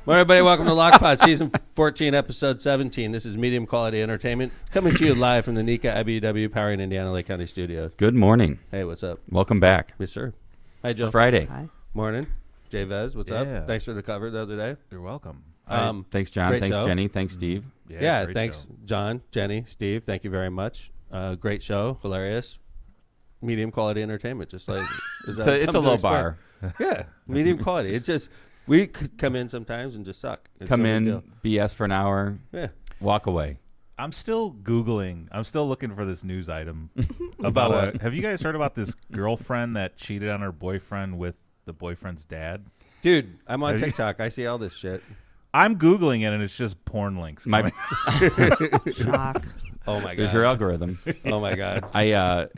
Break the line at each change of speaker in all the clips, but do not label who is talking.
Well, everybody, welcome to Lockpod, Season 14, Episode 17. This is Medium Quality Entertainment, coming to you live from the NECA IBEW Powering Indiana Lake County Studios.
Good morning.
Hey, what's up?
Welcome back.
Yes, sir. Hi, Joe.
It's Friday.
Hi.
Morning. Jay Vez, what's up? Thanks for the cover the other day.
You're welcome.
Thanks, John. Thanks,
show.
Jenny. Thanks, Steve.
Yeah,
great
thanks,
show.
John, Jenny, Steve. Thank you very much. Great show. Hilarious. Medium quality entertainment, just like
It's a low bar.
Yeah, medium quality. It's just we could come in sometimes and just suck. It's
Come
no big
in,
deal.
BS for an hour,
Yeah.
walk away.
I'm still Googling. I'm still looking for this news item
About
about
what?
have you guys heard about this girlfriend that cheated on her boyfriend with the boyfriend's dad?
Dude, I'm on
Have you-
TikTok. I see all this shit.
I'm Googling it and it's just porn links.
Shock.
Oh my god.
There's your algorithm.
Oh my god.
I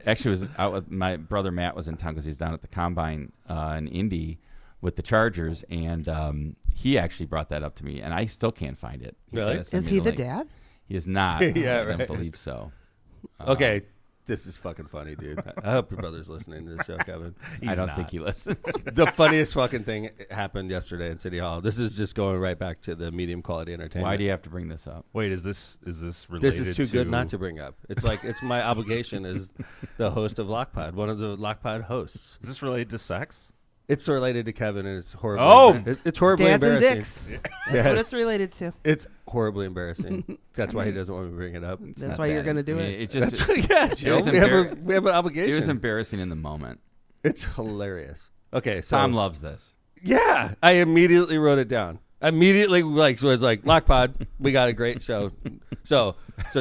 actually was out with my brother Matt was in town because he's down at the Combine in Indy with the Chargers, and he actually brought that up to me, and I still can't find it. He's
Really?
gotta send
Is
me
he the
link.
dad?
He is not.
Yeah,
I don't
right.
believe so.
Okay, this is fucking funny, dude. I hope your brother's listening to this show, Kevin.
I don't
not.
think he listens.
The funniest fucking thing happened yesterday in City Hall. This is just going right back to the medium quality entertainment.
Why do you have to bring this up?
Wait, is this related?
This is too good not to bring up. It's like it's my obligation as the host of Lockpod, one of the Lockpod hosts.
Is this related to sex?
It's related to Kevin, and it's horribly.
Oh!
It's horribly
Dads and
embarrassing.
dicks. That's
Yes.
what it's related to.
It's horribly embarrassing. That's why he doesn't want me to bring it up.
It's
That's
not
why you're
bad.
gonna do
I mean,
it.
It just
Yeah, Joe,
was
we have an
it
obligation.
was embarrassing in the moment.
It's hilarious. Okay, so
Tom loves this.
yeah, I immediately wrote it down. Immediately, so it's like Lockpod. We got a great show. So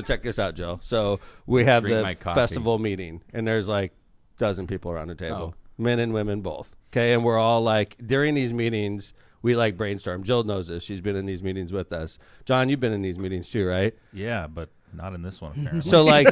check this out, Joe. So we have
Drink my
the
coffee.
festival meeting, and there's like a dozen people around the table,
Oh.
men and women both. Okay, and we're all like during these meetings, we like brainstorm. Jill knows this; she's been in these meetings with us. John, you've been in these meetings too, right?
Yeah, but not in this one apparently.
So like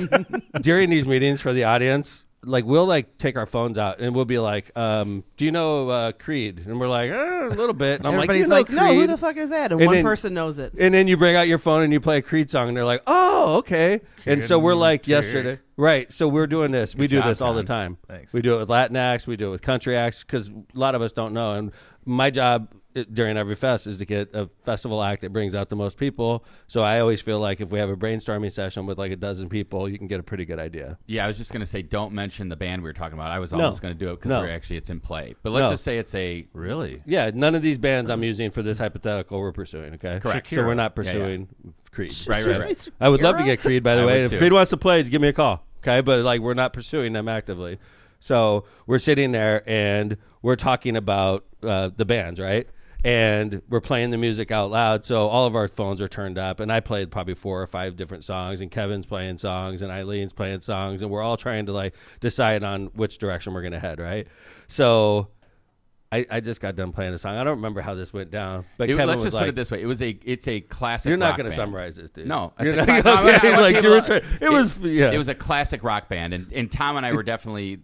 during these meetings for the audience, like we'll like take our phones out and we'll be like, do you know Creed? And we're like, a little bit. And I'm
Everybody's
like, you know
no, who
Creed?
the fuck is that? And,
And
one
then-
person knows it.
And then you bring out your phone and you play a Creed song and they're like, oh, okay. And so we're like yesterday. Right. So we're doing this. We do
job,
this all the
John.
time.
Thanks.
We do it with Latin acts. We do it with country acts because a lot of us don't know. And my job during every fest is to get a festival act that brings out the most people. So I always feel like if we have a brainstorming session with like a dozen people, you can get a pretty good idea.
Yeah, I was just going to say, don't mention the band we were talking about. I was almost going to do it because
No.
it's in play. But let's
No.
just say it's a
Really?
Yeah, none of these bands I'm using for this hypothetical we're pursuing, okay?
Correct.
So we're not
Yeah,
pursuing Creed.
right.
I would love to get Creed, by the
I
way.
would
If
too.
Creed wants to play, just give me a call, okay? But like, we're not pursuing them actively. So we're sitting there and we're talking about the bands, right? And we're playing the music out loud, so all of our phones are turned up. And I played probably 4 or 5 different songs, and Kevin's playing songs, and Eileen's playing songs, and we're all trying to like decide on which direction we're going to head, right? So I just got done playing a song. I don't remember how this went down, but Kevin
let's
was
just
like,
put it this way: it's a classic.
"You're not
rock
going to
band.
summarize this, dude.
No,
You're
it's
not,
a cla- no, I
okay,
want
like
people
you were
to-
trying, it was yeah.
It was a classic rock band, and Tom and I were definitely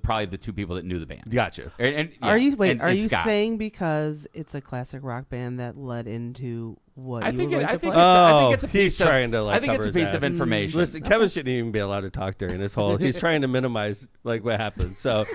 probably the two people that knew the band.
Gotcha.
And, yeah,
Are you
and Scott.
saying because it's a classic rock band that led into what
I
you
think
were going
I
to
think
play?
it's a
he's
piece of,
trying to, like,
I think it's a
cover his
piece of
ass.
information.
Listen, Kevin shouldn't even be allowed to talk during this whole. He's trying to minimize like what happened. So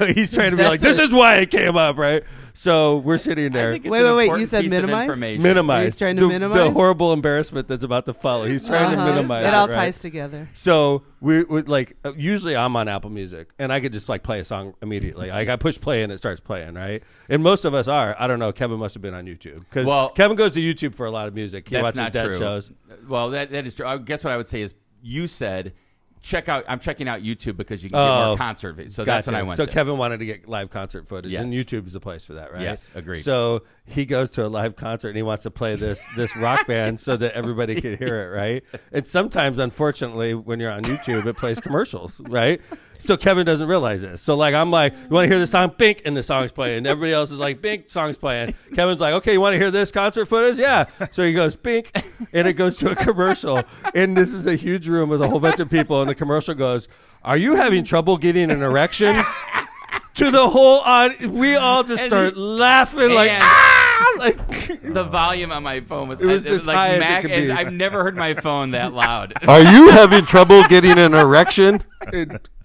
he's trying to be like, this is why it came up, right? So we're sitting
I
there.
think it's
Wait,
an
wait, you
important
said
piece of
minimize?
information.
Minimize.
He's trying to
the
minimize?
horrible embarrassment that's about to follow. He's trying to
Uh-huh.
minimize
It all
right?
ties together.
So we like usually I'm on Apple Music and I could just like play a song immediately. Like I push play and it starts playing, right? And most of us are. I don't know. Kevin must have been on YouTube because Kevin goes to YouTube for a lot of music. He
That's
watches
not
dead
true.
shows.
Well, that is true. I guess what I would say is you said I'm checking out YouTube because you can get more concert videos. So that's what I went
So
to.
Kevin wanted to get live concert footage,
Yes.
and YouTube is the place for that, right?
Yes, agreed.
So he goes to a live concert and he wants to play this rock band so that everybody can hear it, right? And sometimes, unfortunately, when you're on YouTube, it plays commercials, right? So Kevin doesn't realize this. So like I'm like, you want to hear this song? Bink, and the song's playing. And everybody else is like, bink, song's playing. Kevin's like, okay, you want to hear this concert footage? Yeah. So he goes bink, and it goes to a commercial. And this is a huge room with a whole bunch of people, and the commercial goes, "Are you having trouble getting an erection?" To the whole we all just start laughing like like
the volume on my phone was
It was as
like
high as it
Mac.
could be.
I've never heard my phone that loud.
Are you having trouble getting an erection?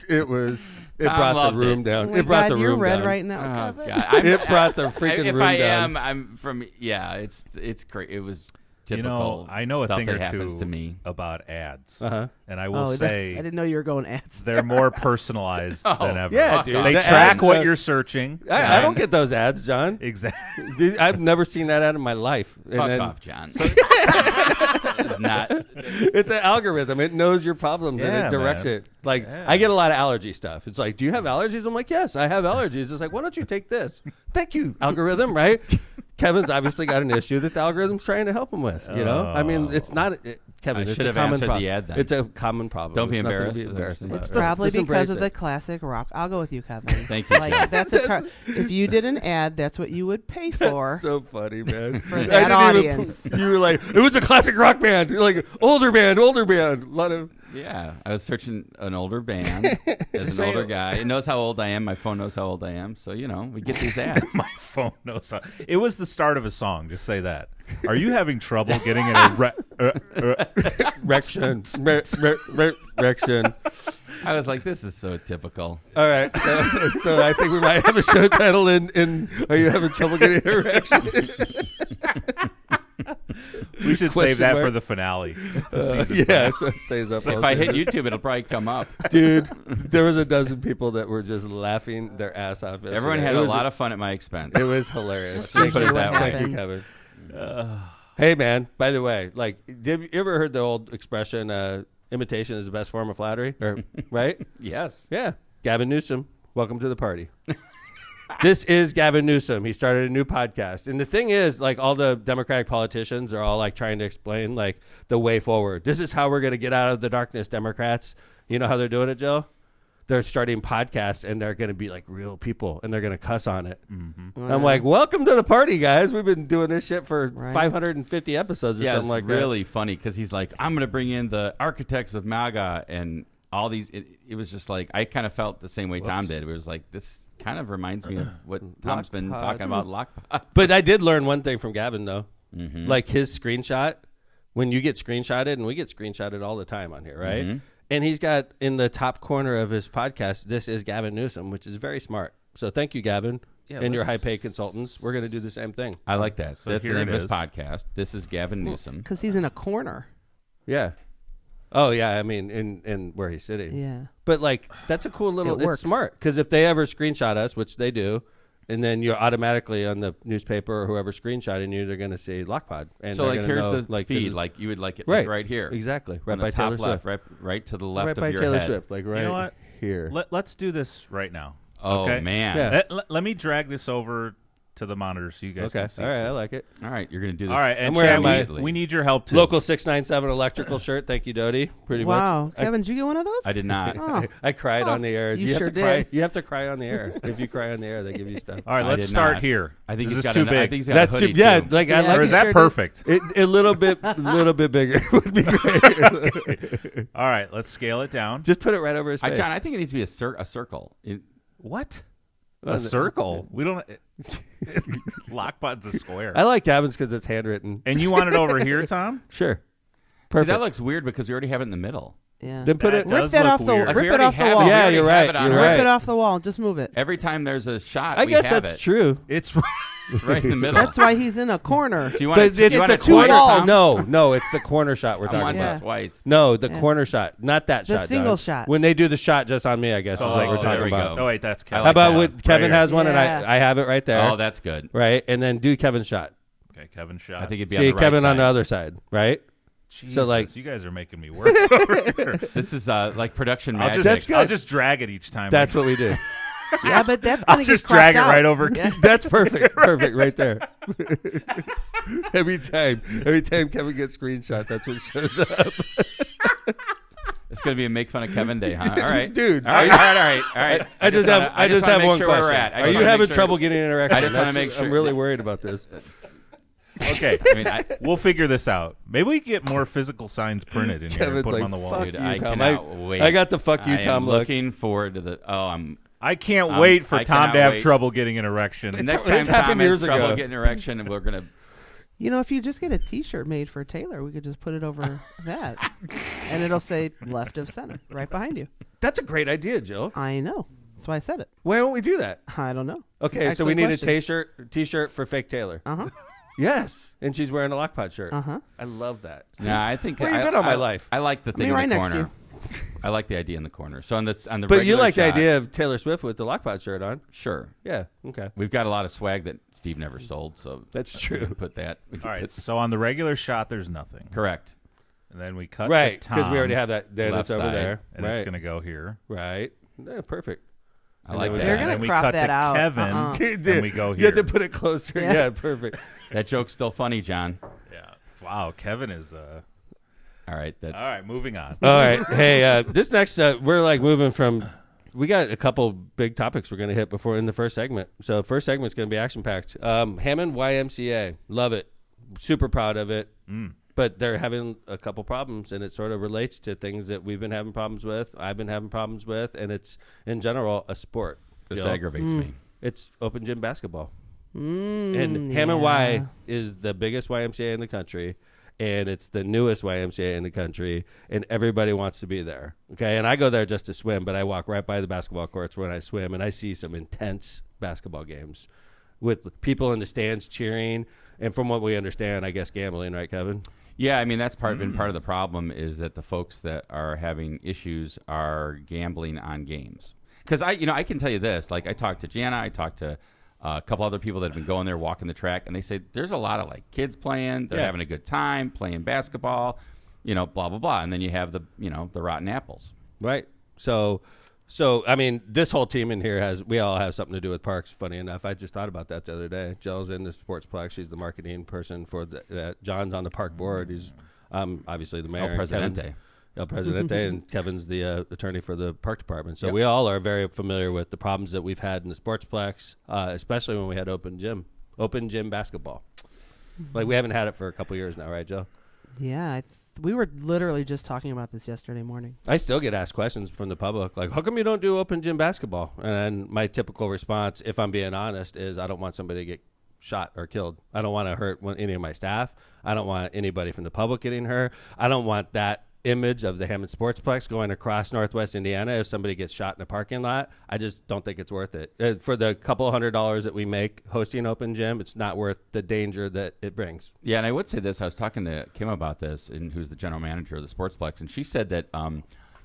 It was. It
Tom
brought the
loved
room
it.
down.
Oh my
It brought
God,
the
you're
room
red
down.
right now.
Oh
Kevin.
God!
It brought the freaking
if
room
I
down.
am, I'm from. Yeah, it's great. It was typical.
You know, I know a
stuff
thing
that
or
happens
two
to me.
about ads,
Uh-huh.
and I will
I
say
didn't know you were going ads.
they're more personalized than ever.
Yeah, dude.
They
The
track
ads,
what you're searching.
I don't get those ads, John.
Exactly.
Dude, I've never seen that ad in my life. And
Fuck
then-
off, John. It's not.
It's an algorithm. It knows your problems and
Yeah,
it directs
man.
it. Like,
Yeah.
I get a lot of allergy stuff. It's like, do you have allergies? I'm like, yes, I have allergies. It's like, why don't you take this? Thank you, algorithm, right? Kevin's obviously got an issue that the algorithm's trying to help him with, you know? I mean, it's not, Kevin,
I
it's
should
a
have
common
answered
problem.
the ad then.
It's a common problem.
Don't be
It's nothing to
embarrassed.
be embarrassed about.
It's
right?
probably
Just embrace
because of
it.
the classic rock. I'll go with you, Kevin.
Thank you,
Like
John.
that's if you did an ad, that's what you would pay for.
So funny, man.
For that audience.
You were like, it was a classic rock band. You're like, older band. A lot of.
Yeah, I was searching an older band as an older guy. It knows how old I am. My phone knows how old I am. So, you know, we get these ads.
My phone knows. It was the start of a song. Just say that. Are you having trouble getting an
Erection. Erection.
I was like, this is so typical.
All right. So I think we might have a show title in Are You Having Trouble Getting an Erection?
We should
Question
save that
mark.
for the finale.
Yeah, so it stays up.
If I hit YouTube, it'll probably come up.
Dude, there was a dozen people that were just laughing their ass off. yesterday.
Everyone had
It
a
was
lot of fun at my expense.
It was hilarious.
Let's put it that way.
Thank you, Kevin. Hey, man, by the way, like, have you ever heard the old expression, imitation is the best form of flattery? Or, right?
Yes.
Yeah. Gavin Newsom, welcome to the party. This is Gavin Newsom. He started a new podcast. And the thing is, like, all the Democratic politicians are all, like, trying to explain, like, the way forward. This is how we're going to get out of the darkness, Democrats. You know how they're doing it, Joe? They're starting podcasts, and they're going to be, like, real people, and they're going to cuss on it.
Mm-hmm.
I'm like, welcome to the party, guys. We've been doing this shit for
Right.
550 episodes or
Yeah,
something
it's
like
really funny because he's like, I'm going to bring in the architects of MAGA and all these. It was just like, I kind of felt the same way Tom did. It was like, this kind of reminds me of what Tom's been
Lockpod.
talking about, Lockpod.
that. But I did learn one thing from Gavin, though.
Mm-hmm.
Like his screenshot, when you get screenshotted, and we get screenshotted all the time on here, right?
Mm-hmm.
And he's got in the top corner of his podcast, this is Gavin Newsom, which is very smart. So thank you, Gavin, and your
let's-
high-paid consultants. We're going to do the same thing.
I like that.
So
That's the
here
name
it
of his
is.
podcast. This is Gavin Newsom.
Because he's in a corner.
Yeah. Oh, yeah, I mean, in where he's sitting.
Yeah.
But, like, that's a cool little,
It
it's
works.
smart. Because if they ever screenshot us, which they do, and then you're automatically on the newspaper or whoever screenshotting you, they're going to see Lockpod. And
So
they're
like
gonna
here's
know,
the
like, this
feed,
is-
like you would like it
Right.
like right here,
Exactly. Right
on
by
the
Taylor
top left,
Swift.
right to the left
Right
of
by
your
Taylor
head.
Swift, like right
You know what?
here.
Let's do this right now.
Oh
okay?
man!
Yeah.
Let me drag this over to the monitor so you guys
Okay.
can see.
All right.
too.
I like it.
All right, you're gonna do this.
All right, and
I'm wearing
Chad,
my-
we need your help too.
Local 697 electrical shirt. Thank you, Dodie. Pretty
Wow.
much.
Kevin, did you get one of those?
I did not.
Oh.
I cried on the air.
You
have
sure
to cry.
did.
You have to cry on the air. If you cry on the air, they give you stuff.
All right,
I
let's
did
start
not.
here.
I think
this
he's
is
got
too
I
big.
think he's got
That's
a hoodie
yeah.
too.
Like I
Yeah.
like
or is
it.
that
sure did.
perfect?
A little bit bigger would be great.
All right, let's scale it down.
Just put it right over his face.
John, I think it needs to be a circle.
What?
Oh,
A circle? We don't. Lockpod's a square.
I like Gavin's because it's handwritten.
And you want it over here, Tom?
Sure.
See,
Perfect.
that looks weird because we already have it in the middle.
Yeah.
Then put
That
it.
does
Rip that
look
off the
weird.
Like, we
rip it
already
off the
have it.
wall.
We
Yeah,
already
you're
have
right.
it on
You're
our-
right.
Rip it off the wall. Just move it.
Every time there's a shot,
I
we
guess
have
that's
it.
true.
It's
right in the middle.
That's why he's in a corner.
So you want
But
to,
it's
you want
the
to twice,
corner.
Tom?
No, it's the corner shot we're
I
talking
want
about.
Yeah.
that twice.
No, the
Yeah.
corner shot, not that
The
shot.
single
John.
shot.
When they do the shot just on me, I guess
Oh,
is what we're
there
talking
we
about.
go.
Oh wait, that's
I
Kevin.
How about
that.
with Kevin
here.
has one and
Yeah.
I have it right there.
Oh, that's good.
Right, and then do Kevin's shot.
Okay, Kevin shot.
I think it'd be
See
on the right
Kevin
side.
on the other side, right?
Jesus,
like-
you guys are making me work over here.
This is like production
I'll
magic.
just,
good.
I'll just drag it each time.
That's what we do.
Yeah, but that's
I'll
gonna
just
get
drag it
cropped
right
out.
over.
Yeah.
That's perfect. Perfect right there. Every time Kevin gets screenshot, that's what shows up.
It's going to be a make fun of Kevin day, huh? All right,
Dude,
All right.
I just
wanna-
have
wanna make
one
sure where
question.
we're at. I
Are
just
you
wanna
having
make sure-
trouble getting an erection?
I just wanna
That's-
make sure-
I'm really worried about this.
Okay,
I mean,
we'll figure this out. Maybe we can get more physical signs printed in here and
Kevin's
put them
like,
on the wall.
fuck
dude,
you,
I
Tom.
cannot wait.
I got the fuck you,
I
Tom
am
look.
looking forward to the.
I can't wait for
I
Tom
cannot
to have
wait.
trouble getting an erection.
Next
It's
time Tom
happened
has
years
trouble
ago.
getting an erection, and we're gonna.
If you just get a T-shirt made for Taylor, we could just put it over that, and it'll say left of center right behind you.
That's a great idea, Jill.
I know. That's why I said it.
Why don't we do that?
I don't know.
Okay, so we need
Excellent
a T-shirt for fake Taylor.
Uh-huh.
Yes, and she's wearing a Lockpot shirt.
Uh-huh.
I love that.
Yeah, I think
Where you been all my life?
I like the thing
right
in the
next to
corner. I like the idea in the corner. So on the
But you
regular
like the
shot-
idea of Taylor Swift with the Lockpot shirt on?
Sure.
Yeah. Okay.
We've got a lot of swag that Steve never sold, so
That's
we
true.
can put that. We can
All right.
put-
So on the regular shot, there's nothing.
correct.
And then we cut
Right,
to
because
Tom,
we already have that. Then
Left
it's over
side,
there.
and
right.
it's going to go here.
Right. Yeah, perfect.
I like
then
that.
They're
And
gonna
then we
crop
cut
that
to
out.
Kevin, and we go
You have
here.
to put it closer.
Yeah.
Yeah, perfect.
That joke's still funny, John.
Yeah. Wow, Kevin is...
All right.
All right, moving on.
All right. Hey, this next, we're like moving from. We got a couple big topics we're going to hit before in the first segment. So first segment's going to be action packed. Hammond YMCA, love it, super proud of it. But they're having a couple problems, and it sort of relates to things that we've been having problems with. I've been having problems with, and it's in general a sport.
This
Jill.
aggravates me.
It's open gym basketball. And Hammond Y is the biggest YMCA in the country, and it's the newest YMCA in the country, and everybody wants to be there. Okay, and I go there just to swim, but I walk right by the basketball courts when I swim, and I see some intense basketball games with people in the stands cheering, and from what we understand, I guess gambling, right, Kevin?
Yeah, I mean that's been part of the problem is that the folks that are having issues are gambling on games. Because I can tell you this. Like I talked to Jana, I talked to a couple other people that have been going there walking the track, and they say there's a lot of like kids playing, they're having a good time playing basketball, blah blah blah, and then you have the rotten apples.
Right. So I mean, this whole team in here we all have something to do with parks. Funny enough, I just thought about that the other day. Jill's in the sportsplex; she's the marketing person for that. John's on the park board. He's obviously the mayor.
El Presidente.
El Presidente, and Kevin's the attorney for the park department. So we all are very familiar with the problems that we've had in the sportsplex, especially when we had open gym basketball. Like we haven't had it for a couple years now, right, Jill?
Yeah, we were literally just talking about this yesterday morning.
I still get asked questions from the public, like, how come you don't do open gym basketball? And my typical response, if I'm being honest, is I don't want somebody to get shot or killed. I don't want to hurt any of my staff. I don't want anybody from the public getting hurt. I don't want that image of the Hammond Sportsplex going across Northwest Indiana if somebody gets shot in a parking lot. I just don't think it's worth it. For the couple $100 that we make hosting open gym, it's not worth the danger that it brings.
Yeah, and I would say this. I was talking to Kim about this, and who's the general manager of the Sportsplex, and she said that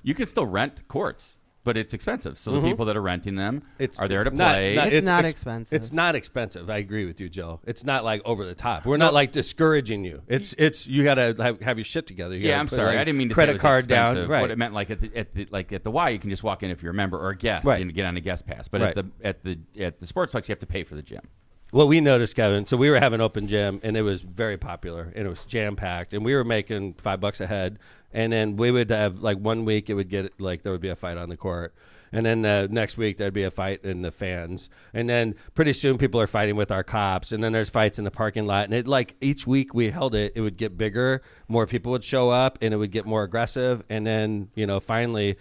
you can still rent courts, but it's expensive. So the people that are renting them are there to play.
It's not expensive.
It's not expensive. I agree with you, Jill. It's not like over the top. We're not like discouraging you. It's you got to have your shit together. You
Yeah,
gotta
I'm
put,
sorry.
like,
I didn't mean to
credit
say it was
card
expensive.
down. Right.
What it meant, like at the Y, you can just walk in if you're a member or a guest
Right.
and get on a guest pass. But
Right.
at the Sportsplex, you have to pay for the gym.
What we noticed, Kevin, so we were having open gym, and it was very popular, and it was jam-packed, and we were making $5 a head, and then we would have, like, 1 week it would get, like, there would be a fight on the court, and then next week there'd be a fight in the fans, and then pretty soon people are fighting with our cops, and then there's fights in the parking lot, and it, like, each week we held it, it would get bigger, more people would show up, and it would get more aggressive, and then, finally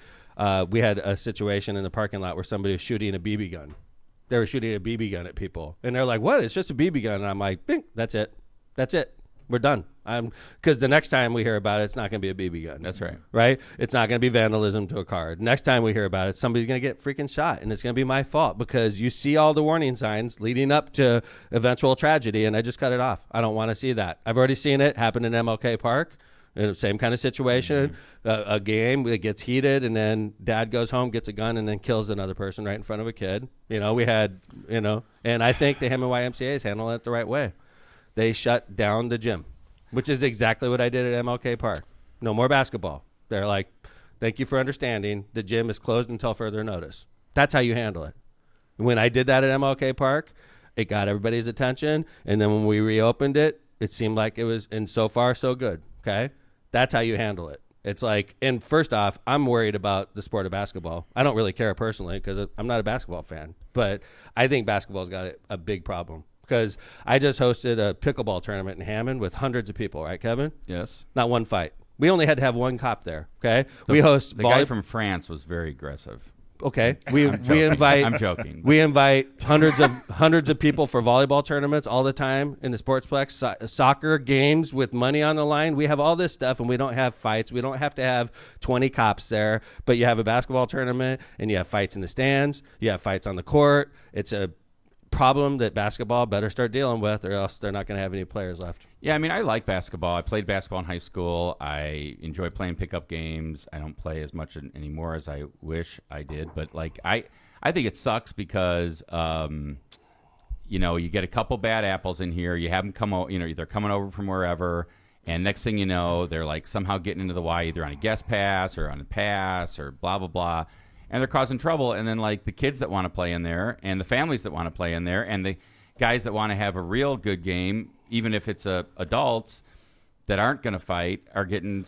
we had a situation in the parking lot where somebody was shooting a BB gun. They were shooting a BB gun at people. And they're like, what? It's just a BB gun. And I'm like, bing, that's it. That's it. We're done. Because the next time we hear about it, it's not going to be a BB gun.
That's right.
Right? It's not going to be vandalism to a car. Next time we hear about it, somebody's going to get freaking shot. And it's going to be my fault because you see all the warning signs leading up to eventual tragedy. And I just cut it off. I don't want to see that. I've already seen it happen in MLK Park. Same kind of situation, a game that gets heated, and then dad goes home, gets a gun, and then kills another person right in front of a kid. We had, and I think the Hammond YMCA is handling it the right way. They shut down the gym, which is exactly what I did at MLK Park. No more basketball. They're like, thank you for understanding. The gym is closed until further notice. That's how you handle it. When I did that at MLK Park, it got everybody's attention, and then when we reopened it, it seemed like it was, and so far, so good, okay? That's how you handle it. It's like, and first off, I'm worried about the sport of basketball. I don't really care personally because I'm not a basketball fan, but I think basketball's got a big problem because I just hosted a pickleball tournament in Hammond with hundreds of people, right, Kevin?
Yes.
Not one fight. We only had to have one cop there, okay? We host
the guy from France was very aggressive.
Okay, we invite.
I'm joking.
We invite hundreds of people for volleyball tournaments all the time in the sportsplex, soccer games with money on the line. We have all this stuff, and we don't have fights. We don't have to have 20 cops there. But you have a basketball tournament, and you have fights in the stands. You have fights on the court. It's a problem that basketball better start dealing with, or else they're not going to have any players left.
Yeah, I mean, I like basketball. I played basketball in high school. I enjoy playing pickup games. I don't play as much anymore as I wish I did. But, like, I think it sucks because, you know, you get a couple bad apples in here. You have them come, you know, they're coming over from wherever. And next thing you know, they're, like, somehow getting into the Y either on a guest pass or on a pass or blah, blah, blah. And they're causing trouble. And then, like, the kids that want to play in there and the families that want to play in there and the guys that want to have a real good game, even if it's adults that aren't going to fight, are getting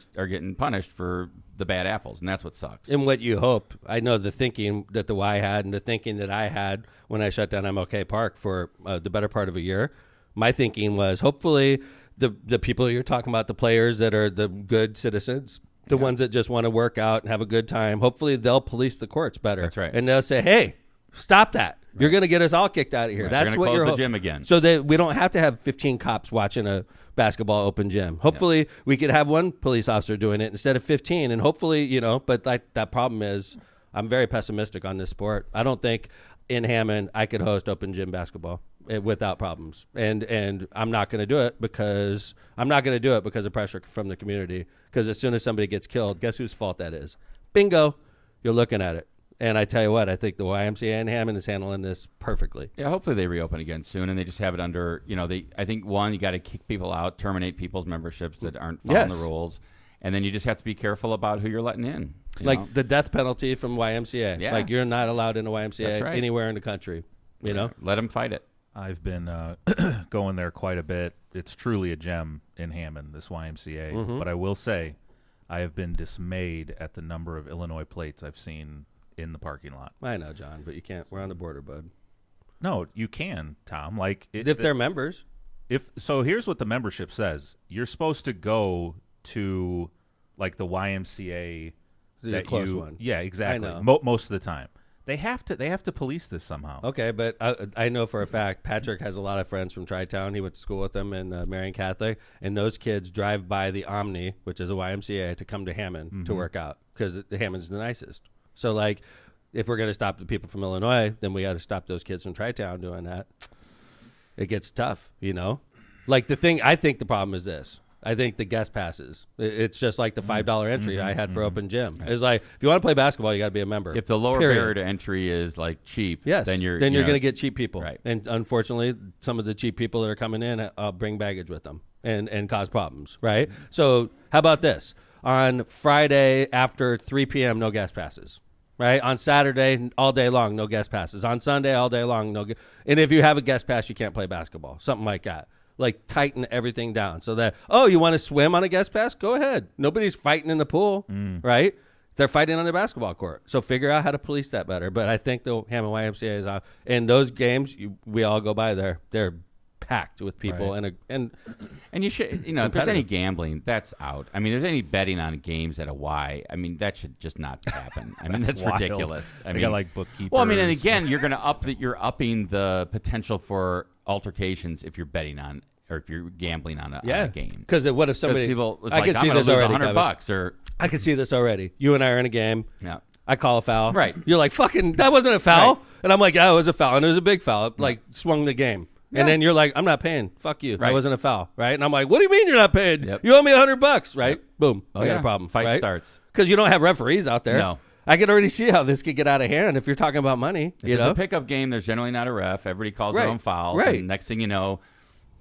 punished for the bad apples, and that's what sucks.
And what you hope, I know the thinking that the Y had and the thinking that I had when I shut down MLK Park for the better part of a year, my thinking was hopefully the people you're talking about, the players that are the good citizens, the ones that just want to work out and have a good time, hopefully they'll police the courts better.
That's right.
And they'll say, hey, stop that. Right. You're going to get us all kicked out of here.
Right.
That's what
close
you're
the gym again.
So that we don't have to have 15 cops watching a basketball open gym. Hopefully we could have one police officer doing it instead of 15. And hopefully, you know, but that problem is I'm very pessimistic on this sport. I don't think in Hammond I could host open gym basketball without problems. And I'm not going to do it because of pressure from the community. Because as soon as somebody gets killed, guess whose fault that is? Bingo. You're looking at it. And I tell you what, I think the YMCA in Hammond is handling this perfectly.
Yeah, hopefully they reopen again soon, and they just have it under, you know, I think, one, you got to kick people out, terminate people's memberships that aren't following the rules, and then you just have to be careful about who you're letting in.
Like
know?
The death penalty from YMCA.
Yeah.
Like you're not allowed in a YMCA
right.
anywhere in the country, you know?
Let them fight it.
I've been going there quite a bit. It's truly a gem in Hammond, this YMCA.
Mm-hmm.
But I will say I have been dismayed at the number of Illinois plates I've seen in the parking lot.
I know, John, but you can't. We're on the border, bud.
No, you can, Tom. Like
if they're members.
So here's what the membership says. You're supposed to go to like the YMCA
The close one.
Yeah, exactly.
I know.
Most of the time. They have to police this somehow.
Okay, but I know for a fact Patrick has a lot of friends from Tri-Town. He went to school with them in Marion Catholic, and those kids drive by the Omni, which is a YMCA, to come to Hammond to work out because Hammond's the nicest. So, like, if we're going to stop the people from Illinois, then we got to stop those kids from Tri-Town doing that. It gets tough, you know? Like, I think the problem is this. I think the guest passes. It's just like the $5 entry I had for open gym. Right. It's like, if you want to play basketball, you got to be a member.
If the lower barrier to entry is, like, cheap, then you're
going to get cheap people.
Right.
And unfortunately, some of the cheap people that are coming in bring baggage with them and cause problems, right? So how about this? On Friday after 3 p.m., no guest passes. Right? On Saturday, all day long, no guest passes. On Sunday, all day long, no. And if you have a guest pass, you can't play basketball. Something like that. Like, tighten everything down so that, you want to swim on a guest pass? Go ahead. Nobody's fighting in the pool, right? They're fighting on the basketball court. So figure out how to police that better. But I think the Hammond YMCA is out. And those games, we all go by there. They're packed with people,
right.
and you should, you know, if there's any gambling, that's out. I mean, if there's any betting on games at a Y, I mean, that should just not happen. I mean, that's ridiculous. I mean,
got like bookkeepers.
Well, I mean, and again, you're upping the potential for altercations if you're betting on or if you're gambling on a game.
Because what if somebody?
People, it's
I
like,
could
I'm
see
going
this
to lose
already.
$100 or
I could see this already. You and I are in a game.
Yeah.
I call a foul.
Right.
You're like, fucking, that wasn't a foul.
Right.
And I'm like, yeah, it was a foul, and it was a big foul. It, like, swung the game. And then you're like, I'm not paying. Fuck you.
Right.
That wasn't a foul, right? And I'm like, what do you mean you're not paying?
Yep.
You owe me $100, right?
Yep.
Boom.
Oh,
I got a problem.
Fight starts.
Because you don't have referees out there.
No.
I can already see how this could get out of hand if you're talking about money.
If it's a pickup game, there's generally not a ref. Everybody calls their own fouls.
Right.
And next thing you know,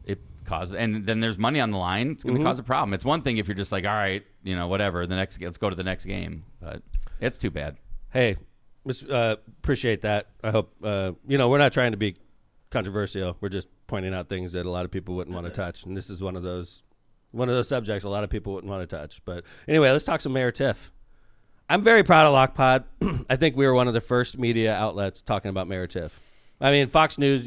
it causes, and then there's money on the line. It's going to cause a problem. It's one thing if you're just like, all right, you know, whatever. Let's go to the next game. But it's too bad.
Hey, appreciate that. I hope, we're not trying to be controversial. We're just pointing out things that a lot of people wouldn't want to touch. And this is one of those subjects a lot of people wouldn't want to touch. But anyway, let's talk some Mayor Tiff. I'm very proud of LockPod. I think we were one of the first media outlets talking about Mayor Tiff. I mean, Fox News,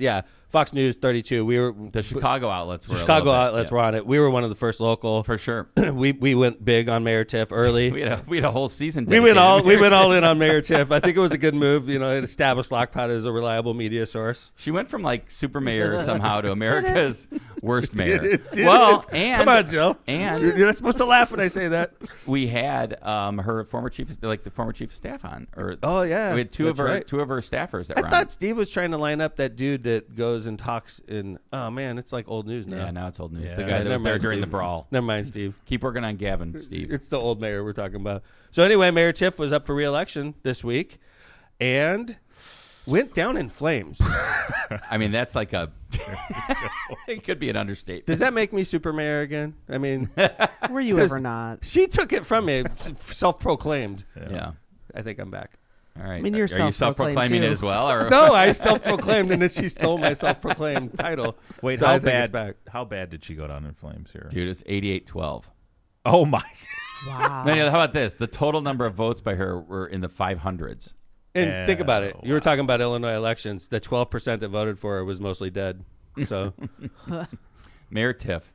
Fox News 32. We were
The Chicago outlets were
Chicago outlets were on it. We were one of the first local.
for sure.
we went big on Mayor Tiff early.
We had a whole season.
We went
dedicated
all in on Mayor Tiff. I think it was a good move. You know, it established Lockpot as a reliable media source.
She went from like super mayor somehow to America's worst mayor.
Did
Well,
it?
and
Come on, Jill.
and
You're not supposed to laugh when I say that.
we had her former chief, like the former chief of staff on. Or
Oh yeah,
we had two of
that's
her
right.
staffers that
I
were
thought
on.
Steve was trying to line up that dude that goes and talks in. Oh man, it's like old news now.
Yeah, now it's old news.
Yeah.
The guy that
Never
was there
mind,
during the
Steve.
brawl.
Never mind, Steve.
Keep working on Gavin, Steve.
It's the old mayor we're talking about. So anyway, Mayor Tiff was up for re-election this week, and went down in flames.
I mean, that's like a. It could be an understatement.
Does that make me super mayor again? I mean,
Were you
'Cause-
ever not?
she took it from me, self-proclaimed.
Yeah.
I think I'm back.
All right.
I mean, you're
Are you
self-proclaimed,
self-proclaiming it
too.
as well, or
No, I self-proclaimed, and then she stole my self-proclaimed title.
Wait,
So I
how
think it's
bad?
back.
How bad did she go down in flames here?
dude? It's 88-12.
Oh my!
Wow.
No, how about this? The total number of votes by her were in the 500s.
And think about it. You were
wow.
talking about Illinois elections. The 12% that voted for her was mostly dead. So
Mayor Tiff.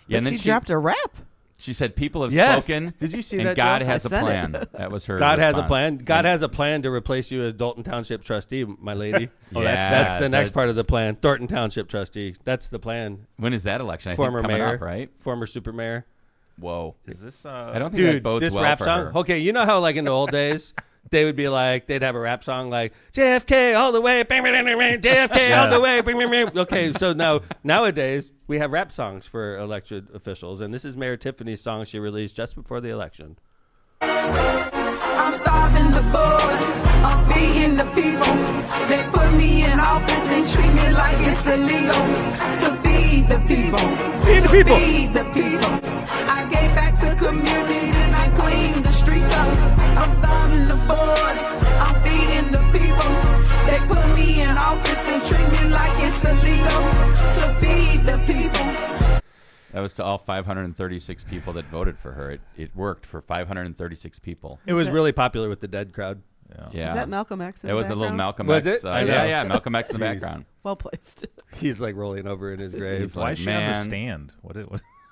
Yeah,
But
and then
she dropped a rap.
She said, "People have
Yes.
spoken."
Did you see
and
that,
God
Joe?
has
I
a
said
plan.
it.
That was her.
God has a
response.
plan. God
And-
has a plan to replace you as Dolton Township trustee, my lady.
Oh,
Yeah,
That's the next
that-
part of the plan. Dolton Township trustee. That's the plan.
When is that election? I
Former
think coming
mayor,
up, right?
Former super mayor.
Whoa.
Is this?
I don't think that
Dude,
bodes
this
well
rap
for
song.
her.
Okay, you know how like in the old days they would be like they'd have a rap song like JFK all the way, JFK all the way. Okay, so nowadays we have rap songs for elected officials, and this is Mayor Tiffany's song she released just before the election.
I'm starving the board, I'm feeding the people. They put me in office and treat me like it's illegal to feed the people.
Feed the people.
Feed the people. I gave back to communities and I cleaned the streets up. I'm starving the board, I'm feeding the people. They put me in office and treat me like it's illegal to feed the people.
That was to all 536 people that voted for her. It worked for 536 people.
It was really popular with the dead crowd.
Yeah.
Is that Malcolm X? In
It
the
was a little
background?
Malcolm
Was
X.
it? I know.
Yeah, Malcolm X in the
Jeez.
background.
Well placed.
He's like rolling over in his grave.
He's
Why
like,
is she on the
man.
stand? What?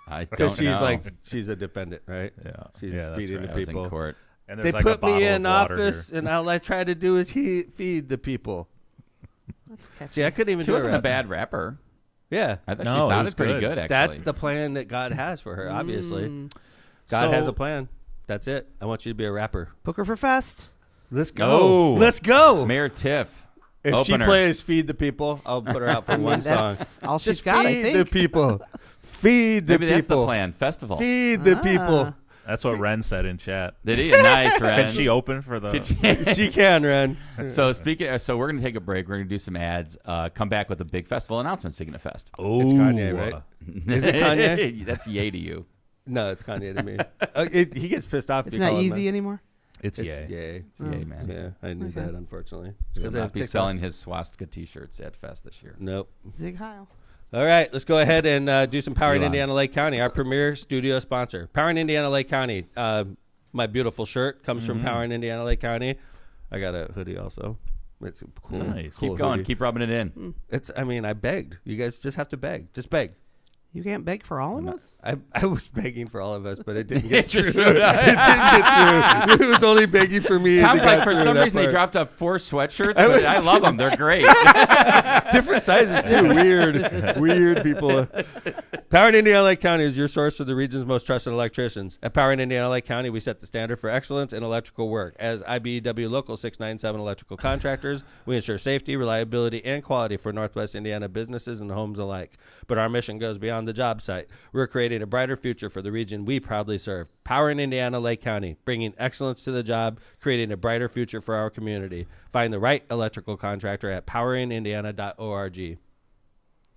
I
Because
don't
she's
know.
like she's a defendant, right?
Yeah.
She's
Yeah, that's
feeding
right.
the
I was in
people.
court.
And
They
there's like a
put
bottle
me in
of water
office,
here.
and all I try to do is feed the people.
That's catchy.
See, I couldn't even
She
do
wasn't a
rap.
bad rapper.
Yeah,
I thought
No,
she
it was
sounded pretty
good.
good, actually.
that's the plan that God has for her. Obviously, God
So-
has a plan. That's it. I want you to be a rapper.
Booker for Fest.
Let's
go.
Let's go.
Mayor Tiff.
If
Opener.
she plays "Feed the People," I'll put her out for one song.
That's all she's
Just
got, I
feed
think.
the people. Feed the
Maybe
people.
that's the plan. Festival.
Feed the people.
That's what Ren said in chat.
Did he? Nice, Ren.
Can she open for the?
She can, Ren.
So so we're gonna take a break. We're gonna do some ads. Come back with a big festival announcement. Speaking of fest,
It's Kanye, right? Is it Kanye?
That's yay to you.
No, it's Kanye to me. He gets pissed off. if
It's
you
not
call him
easy
that.
anymore.
It's
It's
yay.
yay.
It's yay, man.
Yeah, I knew
Okay.
that, unfortunately. It's
He will
'cause I
not
have
be
TikTok.
selling his swastika T-shirts at Fest this year.
Nope.
Zig Heil.
All right, let's go ahead and do some Power in
Elon.
Indiana Lake County, our premier studio sponsor. Power in Indiana Lake County. My beautiful shirt comes from Power in Indiana Lake County. I got a hoodie also. It's a cool.
Nice.
Cool
Keep going.
hoodie.
Keep rubbing it in.
It's. I mean, I begged. You guys just have to beg. Just beg.
You can't beg for all of us?
I was begging for all of us, but it didn't get
It
through.
just
It
showed
didn't
up.
get through. It was only begging for me. and
Tom's
it
like,
got
for
through
some
that
reason, they
part.
dropped up 4 sweatshirts,
I
but
was-
I love them. They're great.
Different sizes too. Weird people. Power in Indiana Lake County is your source for the region's most trusted electricians. At Power in Indiana Lake County, we set the standard for excellence in electrical work. As IBEW Local 697 electrical contractors, we ensure safety, reliability, and quality for Northwest Indiana businesses and homes alike. But our mission goes beyond the job site. We're creating a brighter future for the region we proudly serve. Power in Indiana Lake County, bringing excellence to the job, creating a brighter future for our community. Find the right electrical contractor at powerindiana.org.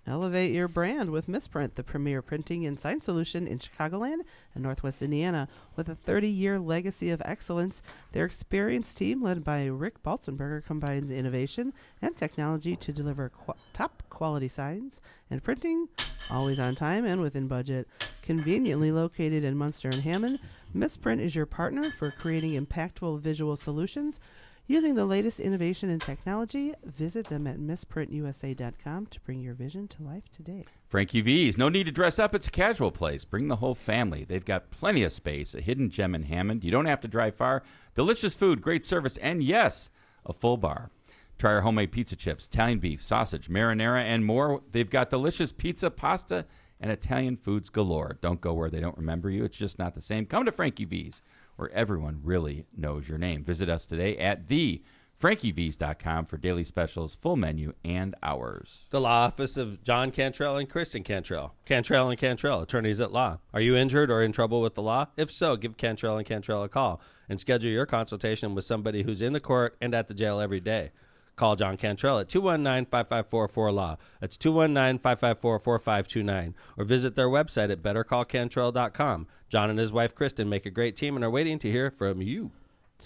Elevate your brand with Misprint, the premier printing and sign solution in Chicagoland and Northwest Indiana. With a 30-year legacy of excellence, their experienced team, led by Rick Balzenberger, combines innovation and technology to deliver top quality signs and printing, always on time and within budget. Conveniently located in Munster and Hammond, Misprint is your partner for creating impactful visual solutions. Using the latest innovation and technology, visit them at missprintusa.com to bring your vision to life today.
Frankie V's. No need to dress up. It's a casual place. Bring the whole family. They've got plenty of space. A hidden gem in Hammond. You don't have to drive far. Delicious food, great service, and yes, a full bar. Try our homemade pizza chips, Italian beef, sausage, marinara, and more. They've got delicious pizza, pasta, and Italian foods galore. Don't go where they don't remember you. It's just not the same. Come to Frankie V's, where everyone really knows your name. Visit us today at thefrankieV's.com for daily specials, full menu, and hours.
The law office of John Cantrell and Kristen Cantrell. Cantrell and Cantrell, attorneys at law. Are you injured or in trouble with the law? If so, give Cantrell and Cantrell a call and schedule your consultation with somebody who's in the court and at the jail every day. Call John Cantrell at 219-554-4LAW. That's 219-554-4529. Or visit their website at bettercallcantrell.com. John and his wife, Kristen, make a great team and are waiting to hear from you.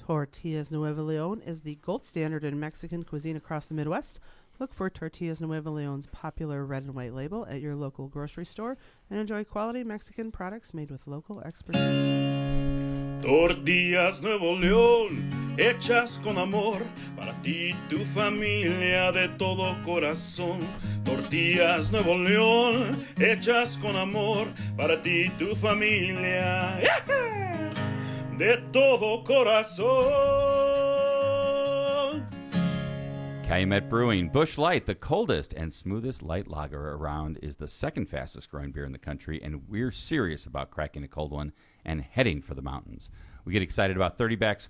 Tortillas Nuevo Leon is the gold standard in Mexican cuisine across the Midwest. Look for Tortillas Nuevo Leon's popular red and white label at your local grocery store and enjoy quality Mexican products made with local expertise.
Tortillas Nuevo León, hechas con amor, para ti y tu familia de todo corazón. Tortillas Nuevo León, hechas con amor, para ti y tu familia de todo corazón.
Calumet Brewing, Busch Light, the coldest and smoothest light lager around, is the second fastest growing beer in the country, and we're serious about cracking a cold one and heading for the mountains. We get excited about 30 packs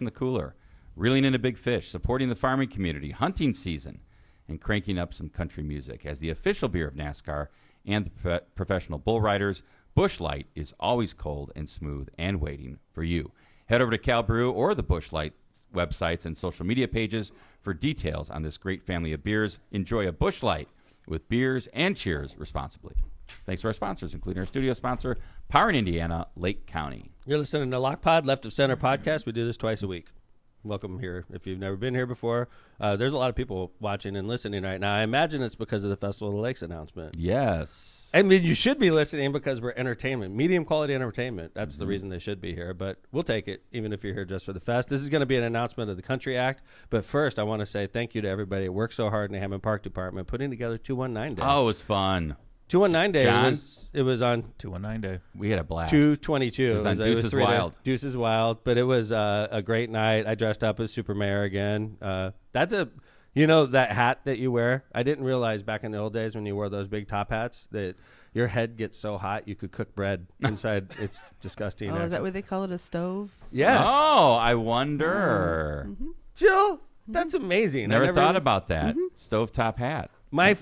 in the cooler, reeling in a big fish, supporting the farming community, hunting season, and cranking up some country music. As the official beer of NASCAR and the professional bull riders, Busch Light is always cold and smooth and waiting for you. Head over to Cal Brew or the Busch Light websites and social media pages for details on this great family of beers. Enjoy a Busch Light with beers and cheers responsibly. Thanks to our sponsors, including our studio sponsor, Power in Indiana, Lake County.
You're listening to Lock Pod, Left of Center podcast. We do this twice a week. Welcome here. If you've never been here before, there's a lot of people watching and listening right now. I imagine it's because of the Festival of the Lakes announcement.
Yes.
I mean, you should be listening because we're entertainment, medium quality entertainment. That's the reason they should be here, but we'll take it, even if you're here just for the fest. This is going to be an announcement of the Country Act, but first I want to say thank you to everybody that worked so hard in the Hammond Park Department putting together 219 Day.
Oh, it was fun.
219 Day,
John?
it was on
219 Day.
We had a blast.
222.
It was on Deuces Wild.
Deuces Wild, but it was a great night. I dressed up as Super Mayor again. That's that hat that you wear. I didn't realize back in the old days when you wore those big top hats that your head gets so hot you could cook bread inside. It's disgusting.
Oh, is that what they call it, a stove?
Yes.
Oh, I wonder.
Jill, that's amazing.
Never thought about that. Stovetop hat.
I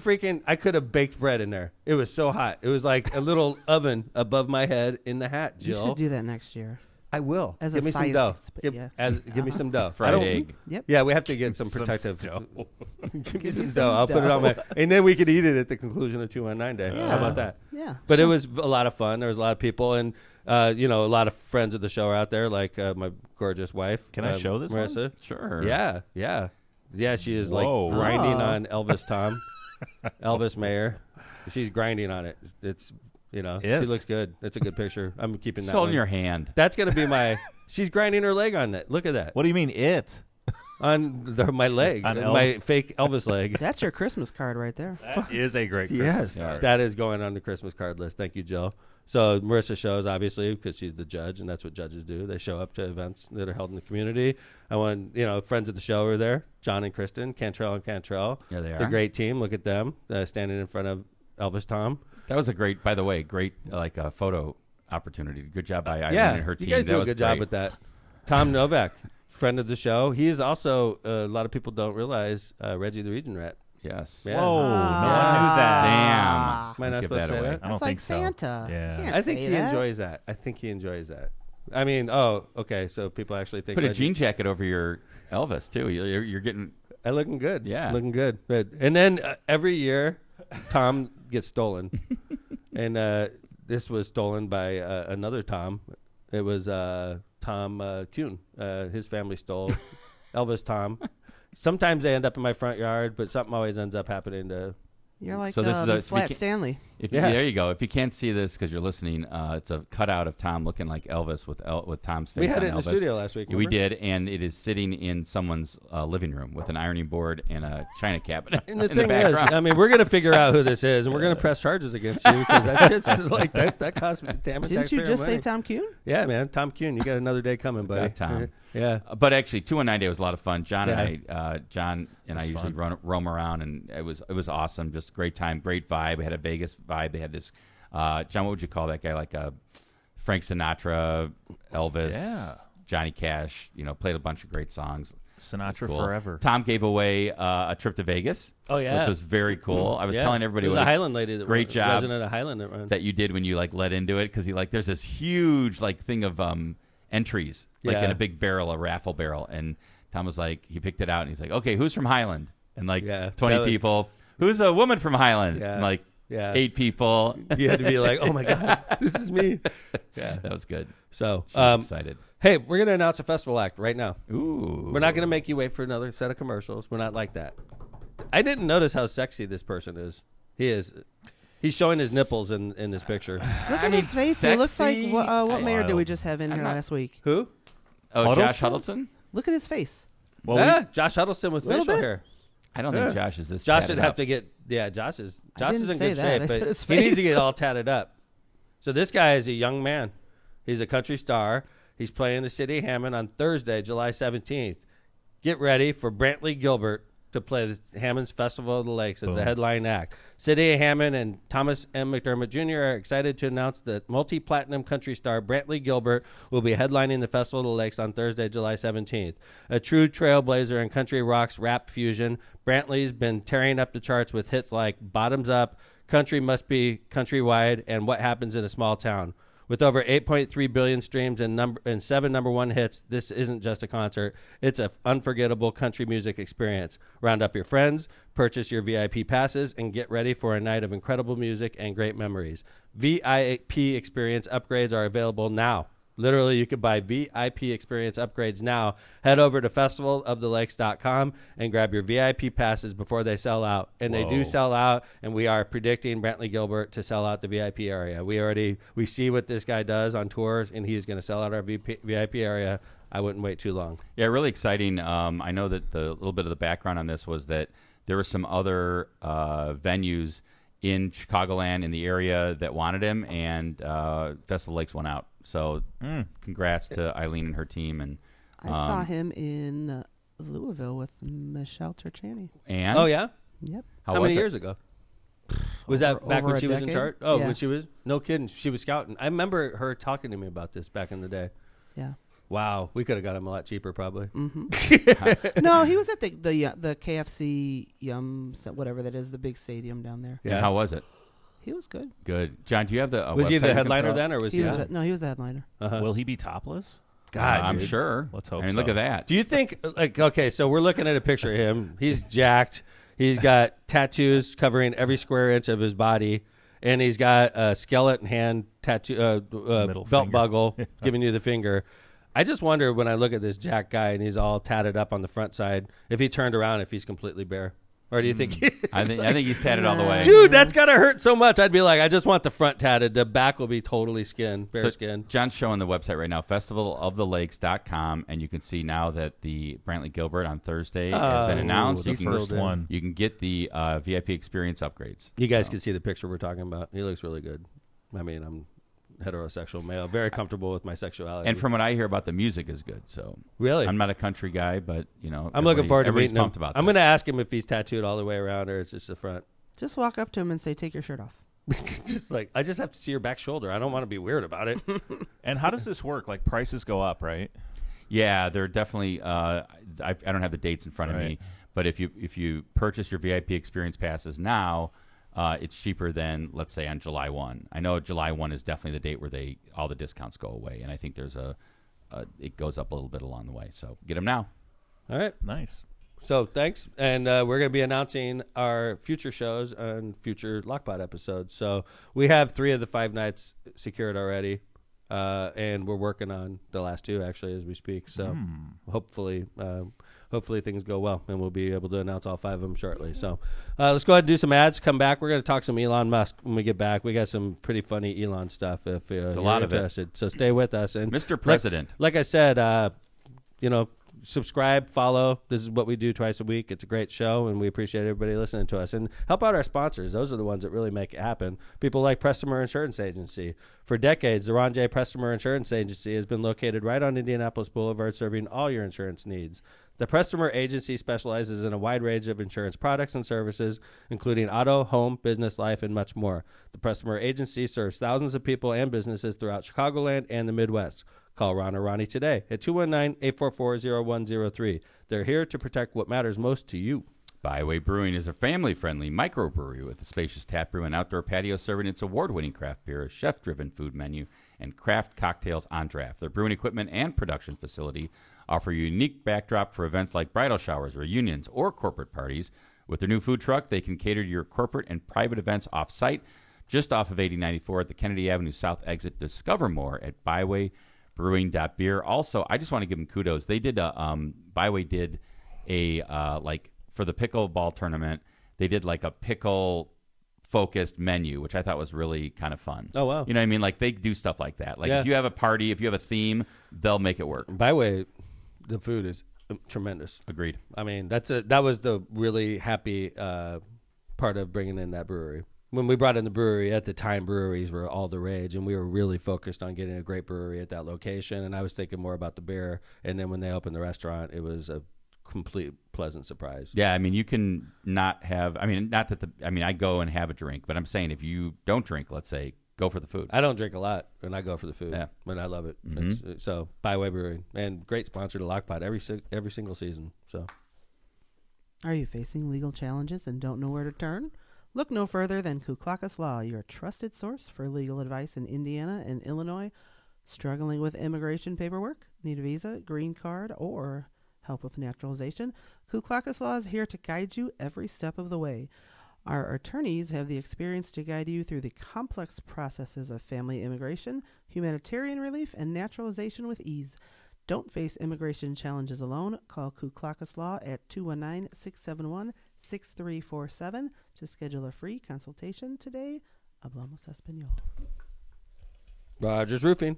could have baked bread in there. It was so hot. It was like a little oven above my head in the hat, Jill.
You should do that next year.
I will.
As
give
a
me some
science
dough.
exp-
Give me some dough.
Fried egg.
Yep.
Yeah, we have to get some protective.
dough.
Give me some dough. I'll put it on my, and then we could eat it at the conclusion of 219 Day.
Yeah.
How about that?
Yeah.
But it was a lot of fun. There was a lot of people, and a lot of friends of the show are out there, like my gorgeous wife.
Can I show this one?
Marissa?
Sure.
Yeah. She is
Whoa.
like grinding on Elvis Tom, Elvis Mayor. She's grinding on it. It's she looks good. It's a good picture. I'm keeping that.
Hold in
one.
your hand.
That's gonna be my. She's grinding her leg on it. Look at that.
What do you mean it?
On my leg,
On
my fake Elvis leg.
That's your Christmas card right there.
That is a great
Yes,
Christmas card.
that is going on the Christmas card list. Thank you, Jill. So Marissa shows, obviously, because she's the judge, and that's what judges do. They show up to events that are held in the community. I want, friends of the show are there. John and Kristen, Cantrell and Cantrell.
Yeah, they
The
are.
great team. Look at them standing in front of Elvis Tom.
That was a great photo opportunity. Good job by Eileen
Yeah,
and her
you
team.
guys
That
do a
was
good
great.
job with that. Tom Novak, friend of the show. He is also, a lot of people don't realize, Reggie the Region Rat.
Yes.
Yeah.
Whoa, no one knew that.
Damn.
Am I not
Give
supposed
that
to say
away.
that?
I don't
That's like
think so.
Santa.
Yeah.
You can't
I think
say
he
that.
enjoys that. I mean, okay, so people actually think
Put a
Reggie-
jean jacket over your Elvis, too. You're getting...
I'm looking good.
Yeah.
Looking good. And then every year, Tom gets stolen. And this was stolen by another Tom. It was Tom Kuhn. His family stole Elvis Tom. Sometimes they end up in my front yard, but something always ends up happening to...
You're like
So this is
Flat Stanley.
There you go. If you can't see this because you're listening, it's a cutout of Tom looking like Elvis with Tom's face.
We had
on
it in
Elvis.
the studio last week.
Yeah, we did, and it is sitting in someone's living room with an ironing board and a china cabinet.
And the thing is, I mean, we're gonna figure out who this is, and we're gonna press charges against you because that shit's like that costs damage.
Didn't you just say Tom Kuhn?
Yeah, man, Tom Kuhn. You got another day coming, buddy.
Got Tom.
Yeah.
But actually, 219 Day was a lot of fun. John
Yeah.
and I usually roam around, and it was awesome. Just a great time, great vibe. We had a Vegas vibe. They had this, John, what would you call that guy? Like a Frank Sinatra, Elvis, Johnny Cash. Played a bunch of great songs.
Sinatra
cool.
forever.
Tom gave away a trip to Vegas.
Oh yeah,
which was very cool. I was telling everybody
it was
what
a Highland lady.
Great job.
Resident of Highland
that you did when you let into it because there's this huge thing of entries in a big barrel, a raffle barrel, and Tom was like, he picked it out and he's like, okay, who's from Highland? And 20 people. Who's a woman from Highland?
Yeah.
And 8 people.
You had to be like, oh my god, this is me.
Yeah, that was good.
So
she was excited.
Hey, we're gonna announce a festival act right now.
Ooh.
We're not gonna make you wait for another set of commercials. We're not like that. I didn't notice how sexy this person is. He is. He's showing his nipples in this picture.
Look at his face. He looks like what mayor did we just have in here last week?
Who?
Oh, Josh Huddleston?
Look at his face.
Well,
Josh Huddleston with facial hair.
I don't think Josh is this.
Josh would have to get. Yeah, Josh is in good shape, but
his
he needs to
face.
get all tatted up. So this guy is a young man. He's a country star. He's playing the city of Hammond on Thursday, July 17th. Get ready for Brantley Gilbert to play the Hammond's Festival of the Lakes as a headline act. City of Hammond and Thomas M. McDermott Jr. are excited to announce that multi-platinum country star Brantley Gilbert will be headlining the Festival of the Lakes on Thursday, July 17th. A true trailblazer in country rock's rap fusion, Brantley's been tearing up the charts with hits like Bottoms Up, Country Must Be Countrywide, and What Happens in a Small Town. With over 8.3 billion streams and 7 number one hits, this isn't just a concert. It's an unforgettable country music experience. Round up your friends, purchase your VIP passes, and get ready for a night of incredible music and great memories. VIP experience upgrades are available now. Literally, you could buy VIP experience upgrades now. Head over to festivaloftheLakes.com and grab your VIP passes before they sell out. And they do sell out, and we are predicting Brantley Gilbert to sell out the VIP area. We see what this guy does on tours, and he's going to sell out our VIP area. I wouldn't wait too long.
Yeah, really exciting. I know that the little bit of the background on this was that there were some other venues in Chicagoland in the area that wanted him, and Festival Lakes went out. So congrats to Eileen and her team. And
I saw him in Louisville with Michelle Turchani.
And?
Oh,
yeah?
Yep.
How many years ago? Was that back when she was in charge? Oh,
yeah.
when she was? No kidding. She was scouting. I remember her talking to me about this back in the day.
Yeah.
Wow. We could have got him a lot cheaper, probably.
Mm-hmm. No, he was at the KFC Yum, whatever that is, the big stadium down there.
Yeah. And how was it?
He was good.
Good. John, do you have the
was he the headliner then, or was he?
No, he was the headliner.
Will he be topless?
God,
I'm sure.
Let's hope.
I mean, look at that.
Do you think? Okay, so we're looking at a picture of him. He's jacked. He's got tattoos covering every square inch of his body, and he's got a skeleton hand tattoo, belt buckle, giving you the finger. I just wonder when I look at this jacked guy and he's all tatted up on the front side, if he turned around, if he's completely bare. Or do you think?
I think he's tatted all the way.
Dude, that's gotta hurt so much. I'd be like, I just want the front tatted. The back will be totally bare skin.
John's showing the website right now, festivaloftheLakes.com, and you can see now that the Brantley Gilbert on Thursday has been announced.
The first one.
You can get the VIP experience upgrades.
You guys can see the picture we're talking about. He looks really good. I mean, I'm heterosexual male, very comfortable with my sexuality.
And from what I hear about the music is good. So
really,
I'm not a country guy, but
I'm looking forward to meeting him.
Pumped about
I'm going to ask him if he's tattooed all the way around or it's just the front.
Just walk up to him and say, "Take your shirt off."
Just like, I just have to see your back shoulder. I don't want to be weird about it.
And how does this work? Like, prices go up, right?
Yeah, they're definitely. I don't have the dates in front of me, but if you purchase your VIP experience passes now. It's cheaper than, let's say, on July 1. I know July 1 is definitely the date where all the discounts go away, and I think there's it goes up a little bit along the way. So get them now.
All right.
Nice.
So thanks, and we're going to be announcing our future shows and future Lockpot episodes. So we have 3 of the 5 nights secured already, and we're working on the last 2 actually as we speak. So hopefully hopefully things go well, and we'll be able to announce all 5 of them shortly. So let's go ahead and do some ads. Come back. We're going to talk some Elon Musk when we get back. We got some pretty funny Elon stuff if you're
a lot of it.
interested. So stay with us. And
Mr. President.
Like I said, subscribe, follow. This is what we do twice a week. It's a great show, and we appreciate everybody listening to us. And help out our sponsors. Those are the ones that really make it happen. People like Prestmer Insurance Agency. For decades, the Ron J. Prestmer Insurance Agency has been located right on Indianapolis Boulevard, serving all your insurance needs. The Prestmer Agency specializes in a wide range of insurance products and services, including auto, home, business, life, and much more. The Prestmer Agency serves thousands of people and businesses throughout Chicagoland and the Midwest. Call Ron or Ronnie today at 219-844-0103. They're here to protect what matters most to you.
Byway Brewing is a family-friendly microbrewery with a spacious tap room and outdoor patio serving its award-winning craft beer, a chef-driven food menu, and craft cocktails on draft. Their brewing equipment and production facility offer a unique backdrop for events like bridal showers, reunions, or corporate parties. With their new food truck, they can cater to your corporate and private events off-site, just off of 8094 at the Kennedy Avenue South exit. Discover more at Byway.brewing.beer. Also, I just want to give them kudos. They did Byway did a for the pickleball tournament, they did like a pickle focused menu, which I thought was really kind of fun.
Oh, wow.
You know what I mean? Like they do stuff like that. Like if you have a party, if you have a theme, they'll make it work.
Byway, the food is tremendous.
Agreed.
I mean, that was the really happy part of bringing in that brewery. When we brought in the brewery, at the time, breweries were all the rage, and we were really focused on getting a great brewery at that location, and I was thinking more about the beer. And then when they opened the restaurant, it was a complete pleasant surprise.
Yeah, I mean, you can not have, I mean, not that I go and have a drink, but I'm saying if you don't drink, let's say, go for the food.
I don't drink a lot, and I go for the food.
Yeah.
And I love it.
Mm-hmm.
So, Byway Brewing, and great sponsor to Lockpot every single season. So,
Are you facing legal challenges and don't know where to turn? Look no further than Kuklakas Law, your trusted source for legal advice in Indiana and Illinois. Struggling with immigration paperwork? Need a visa, green card, or help with naturalization? Kuklakas Law is here to guide you every step of the way. Our attorneys have the experience to guide you through the complex processes of family immigration, humanitarian relief, and naturalization with ease. Don't face immigration challenges alone. Call Kuklakas Law at 219-671-6347 to schedule a free consultation today. Hablamos Español.
Rogers Roofing.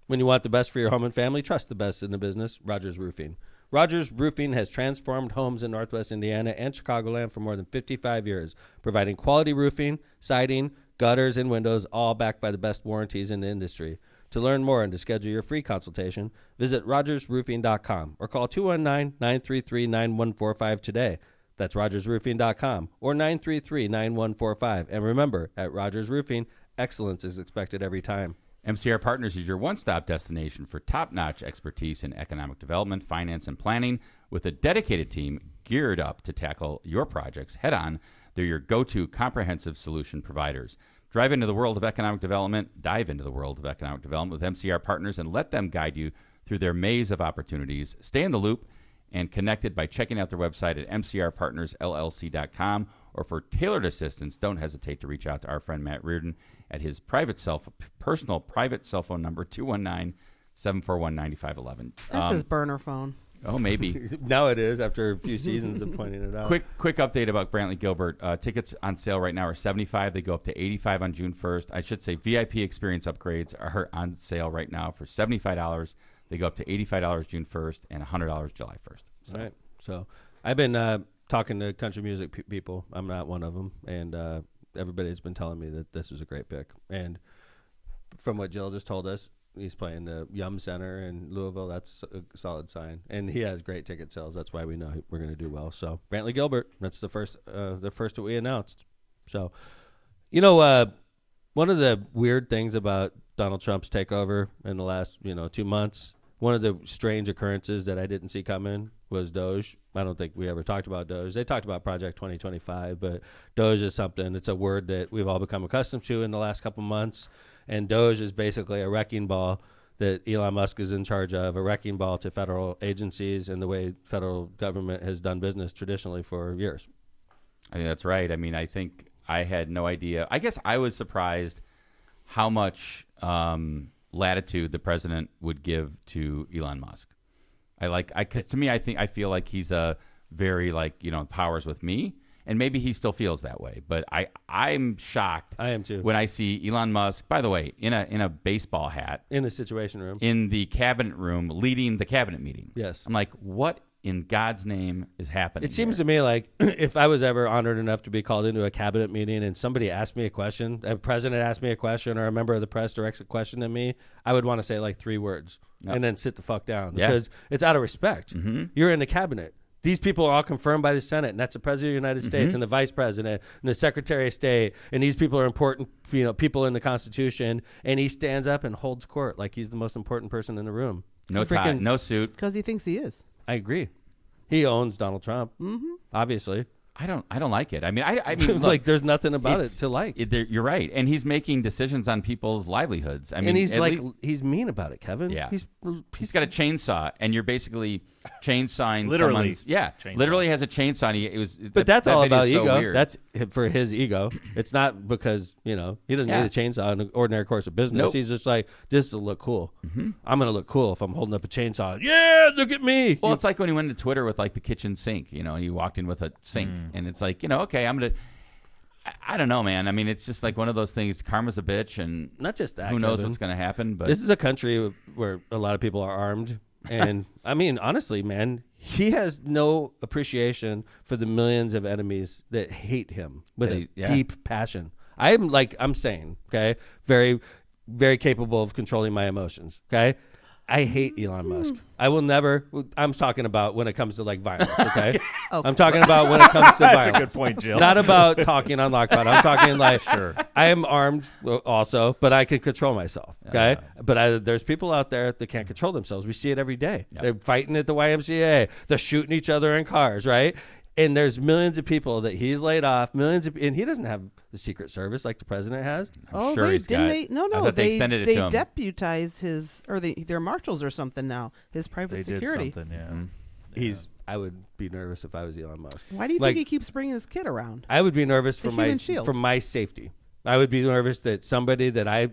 When you want the best for your home and family, trust the best in the business, Rogers Roofing. Rogers Roofing has transformed homes in Northwest Indiana and Chicagoland for more than 55 years, providing quality roofing, siding, gutters, and windows, all backed by the best warranties in the industry. To learn more and to schedule your free consultation, visit rogersroofing.com or call 219-933-9145 today. That's rogersroofing.com or 933-9145. And remember, at Rogers Roofing, excellence is expected every time.
MCR Partners is your one-stop destination for top-notch expertise in economic development, finance, and planning. With a dedicated team geared up to tackle your projects head-on, they're your go-to comprehensive solution providers. Dive into the world of economic development with MCR Partners and let them guide you through their maze of opportunities. Stay in the loop and connected by checking out their website at mcrpartnersllc.com, or for tailored assistance, don't hesitate to reach out to our friend Matt Reardon at his personal private cell phone number, 219-741-9511.
That's his burner phone.
Oh, maybe.
Now it is, after a few seasons of pointing it out.
Quick update about Brantley Gilbert. Tickets on sale right now are $75. They go up to $85 on June 1st. I should say VIP experience upgrades are on sale right now for $75. They go up to $85 June 1st and $100 July 1st.
So. Right. So I've been talking to country music people. I'm not one of them. And everybody's been telling me that this was a great pick. And from what Jill just told us, he's playing the Yum Center in Louisville. That's a solid sign. And he has great ticket sales. That's why we know we're going to do well. So Brantley Gilbert, that's the first that we announced. So, one of the weird things about Donald Trump's takeover in the last, 2 months, one of the strange occurrences that I didn't see coming was Doge. I don't think we ever talked about Doge. They talked about Project 2025, but Doge is something. It's a word that we've all become accustomed to in the last couple months. And Doge is basically a wrecking ball that Elon Musk is in charge of, a wrecking ball to federal agencies and the way federal government has done business traditionally for years.
I think that's right. I mean, I think I had no idea. I guess I was surprised how much latitude the president would give to Elon Musk. Because to me, I feel like he's a very powers with me, and maybe he still feels that way. But I'm shocked.
I am too.
When I see Elon Musk, by the way, in a baseball hat
in the Situation Room,
in the cabinet room, leading the cabinet meeting.
Yes,
I'm like, what in God's name is happening?
It seems to me like if I was ever honored enough to be called into a cabinet meeting and somebody asked me a question, a president asked me a question, or a member of the press directs a question at me, I would want to say like 3 words and then sit the fuck down because it's out of respect. You're in the cabinet. These people are all confirmed by the Senate, and that's the President of the United States and the Vice President and the Secretary of State, and these people are important, people in the Constitution, and he stands up and holds court like he's the most important person in the room.
No tie, no suit.
Because he thinks he is.
I agree. He owns Donald Trump, obviously.
I don't like it. I mean,
like there's nothing about it to like.
You're right, and he's making decisions on people's livelihoods. I mean,
and he's mean about it, Kevin.
Yeah, he's got a chainsaw, and you're basically chainsawing
literally.
someone's. Yeah, literally has a chainsaw.
But that's all about
so
ego.
Weird.
That's for his ego. It's not because he doesn't need a chainsaw in the ordinary course of business.
Nope.
He's just like, this will look cool. I'm gonna look cool if I'm holding up a chainsaw. Yeah, look at me.
Well, it's like when he went to Twitter with like the kitchen sink, and he walked in with a sink, and it's like, okay, I'm gonna. I don't know, man. I mean, it's just like one of those things. Karma's a bitch, and
not just that.
Who knows
Kevin.
what's gonna happen? But
this is a country where a lot of people are armed, and I mean, honestly, man, he has no appreciation for the millions of enemies that hate him with a deep passion. I'm sane, okay, very, very capable of controlling my emotions, okay. I hate Elon Musk. I will never. I'm talking about when it comes to like violence. Okay, I'm talking about when it comes to violence.
That's a good point, Jill.
Not about talking on lockdown. I'm talking like I am armed also, but I can control myself. Okay, but there's people out there that can't control themselves. We see it every day. Yep. They're fighting at the YMCA. They're shooting each other in cars. Right. And there's millions of people that he's laid off, and he doesn't have the Secret Service like the president has.
I'm sure he's got.
No,
they extended it
they
to him.
deputize his, or they're marshals or something now. His private security.
Did something, yeah.
I would be nervous if I was Elon Musk.
Why do you think he keeps bringing his kid around?
I would be nervous for my safety. I would be nervous that somebody that I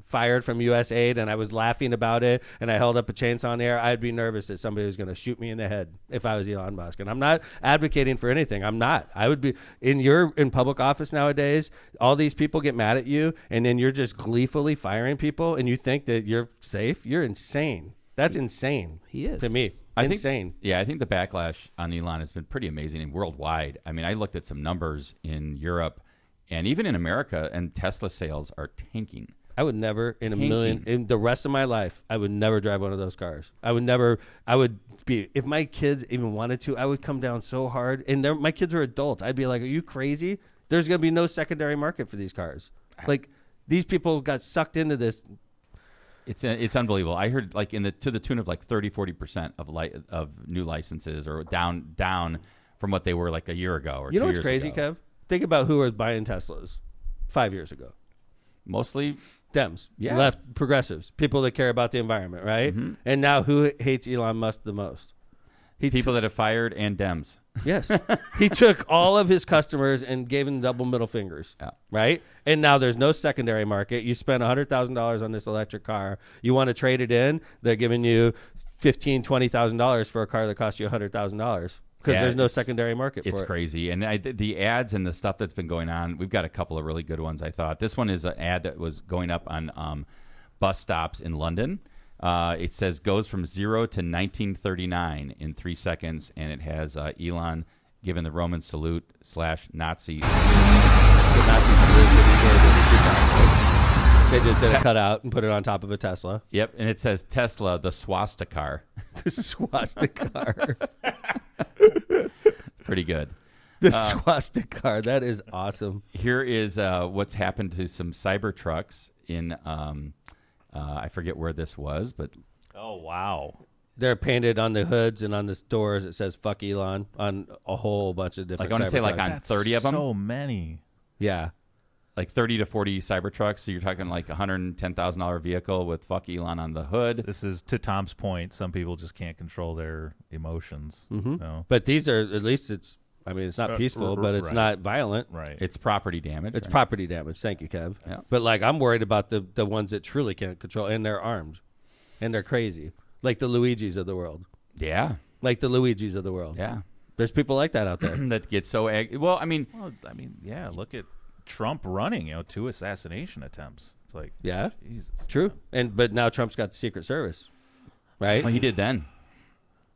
fired from USAID and I was laughing about it and I held up a chainsaw in the air, I'd be nervous that somebody was going to shoot me in the head if I was Elon Musk. And I'm not advocating for anything. I'm not. I would be in public office nowadays. All these people get mad at you and then you're just gleefully firing people and you think that you're safe. You're insane. That's insane.
He is.
To me. Insane.
I think the backlash on Elon has been pretty amazing and worldwide. I mean, I looked at some numbers in Europe and even in America, and Tesla sales are tanking.
I would never in the rest of my life, I would never drive one of those cars. I would be, if my kids even wanted to, I would come down so hard. And my kids are adults. I'd be like, are you crazy? There's going to be no secondary market for these cars. Like, these people got sucked into this.
It's unbelievable. I heard like to the tune of like 30-40% of new licenses or down from what they were like a year ago or 2 years ago.
You know what's crazy, Kev? Think about who was buying Teslas 5 years ago.
Mostly
Dems, left progressives, people that care about the environment, right? Mm-hmm. And now who hates Elon Musk the most?
People that have fired and Dems.
Yes. He took all of his customers and gave them double middle fingers, right? And now there's no secondary market. You spend $100,000 on this electric car. You want to trade it in, they're giving you $15,000, $20,000 for a car that costs you $100,000. Because there's no secondary market for it.
It's crazy. And the ads and the stuff that's been going on, we've got a couple of really good ones, I thought. This one is an ad that was going up on bus stops in London. It says goes from 0 to 1939 in 3 seconds, and it has Elon giving the Roman salute / Nazi.
The Nazi salute. They just did a cutout and put it on top of a Tesla.
Yep, and it says Tesla, the swastika.
The swastika.
Pretty good.
The swastika. That is awesome.
Here is what's happened to some Cybertrucks in, I forget where this was, but.
Oh, wow.
They're painted on the hoods and on the doors. It says "fuck Elon" on a whole bunch of different.
Like I want to say, like on 30 of them.
So many.
Yeah.
Like 30 to 40 Cybertrucks. So you're talking like $110,000 vehicle with "fuck Elon" on the hood.
This is, to Tom's point, some people just can't control their emotions.
Mm-hmm. No. But these are, at least it's not peaceful, but it's not violent.
Right.
It's property damage.
It's property damage. Thank you, Kev. Yeah. But like, I'm worried about the ones that truly can't control, and they're armed, and they're crazy, like the Luigis of the world.
Yeah.
Like the Luigis of the world.
Yeah.
There's people like that out there.
That get so
yeah. Look at Trump running. 2 assassination attempts. It's like,
yeah,
Jesus,
true. But now Trump's got the Secret Service, right?
Well, he did then.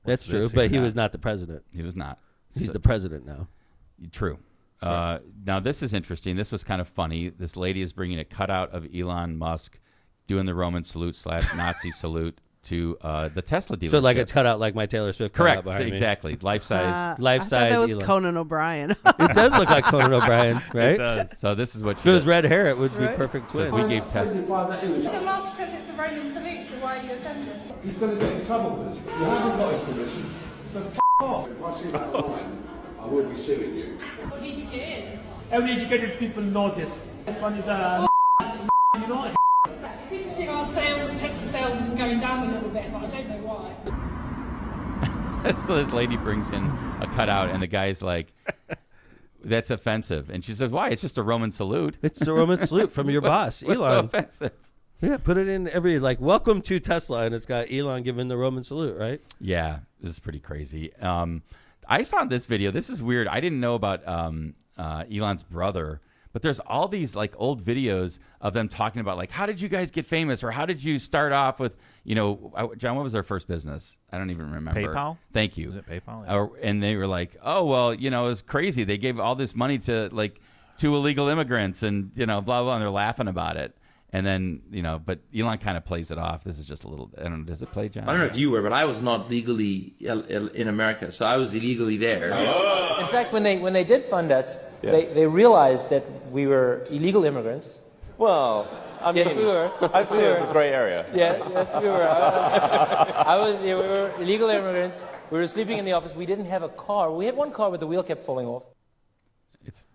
That's true. But he was not the president.
He was not.
He's the president now.
True. Now, this is interesting. This was kind of funny. This lady is bringing a cutout of Elon Musk doing the Roman salute / Nazi salute to the Tesla dealership.
So, like, it's cut out like my Taylor Swift
Correct.
cutout behind me.
Exactly. Life-size.
Life-size
I thought that was
Elon.
Conan O'Brien.
It does look like Conan O'Brien, right?
It does.
So this is what
If
she
it was
did.
red hair, it would be perfect
Says
twin.
we gave Tesla.
So Musk says it's a Roman salute, so why are you offended?
He's going to get in trouble for this. You haven't got his permission, so off. If I see that online, I will be suing you.
What do you think it is?
Every educated people know this. It's funny that you know.
It's interesting our Tesla sales have been going down a little bit, but I don't know why.
So this lady brings in a cutout, and the guy's like, "That's offensive." And she says, "Why? It's just a Roman salute."
It's the Roman salute from your boss,
What's so
Elon.
offensive?
Yeah, put it in every, like, welcome to Tesla, and it's got Elon giving the Roman salute, right?
Yeah, this is pretty crazy. I found this video. This is weird. I didn't know about Elon's brother, but there's all these like old videos of them talking about like, how did you guys get famous, or how did you start off with, John, what was their first business? I don't even remember.
PayPal?
Thank you.
Was it PayPal? Yeah.
And they were like, oh, well, it was crazy. They gave all this money to like 2 illegal immigrants and, blah, blah, and they're laughing about it. And then, but Elon kind of plays it off. This is just a little, I don't know, does it play, John?
I don't know if you were, but I was not legally in America, so I was illegally there.
In fact, when they did fund us, they realized that we were illegal immigrants.
Well, I mean,
Yes, we were.
I'd say it's a gray area.
Yeah, yes, we were. We were illegal immigrants. We were sleeping in the office. We didn't have a car. We had one car, but the wheel kept falling off.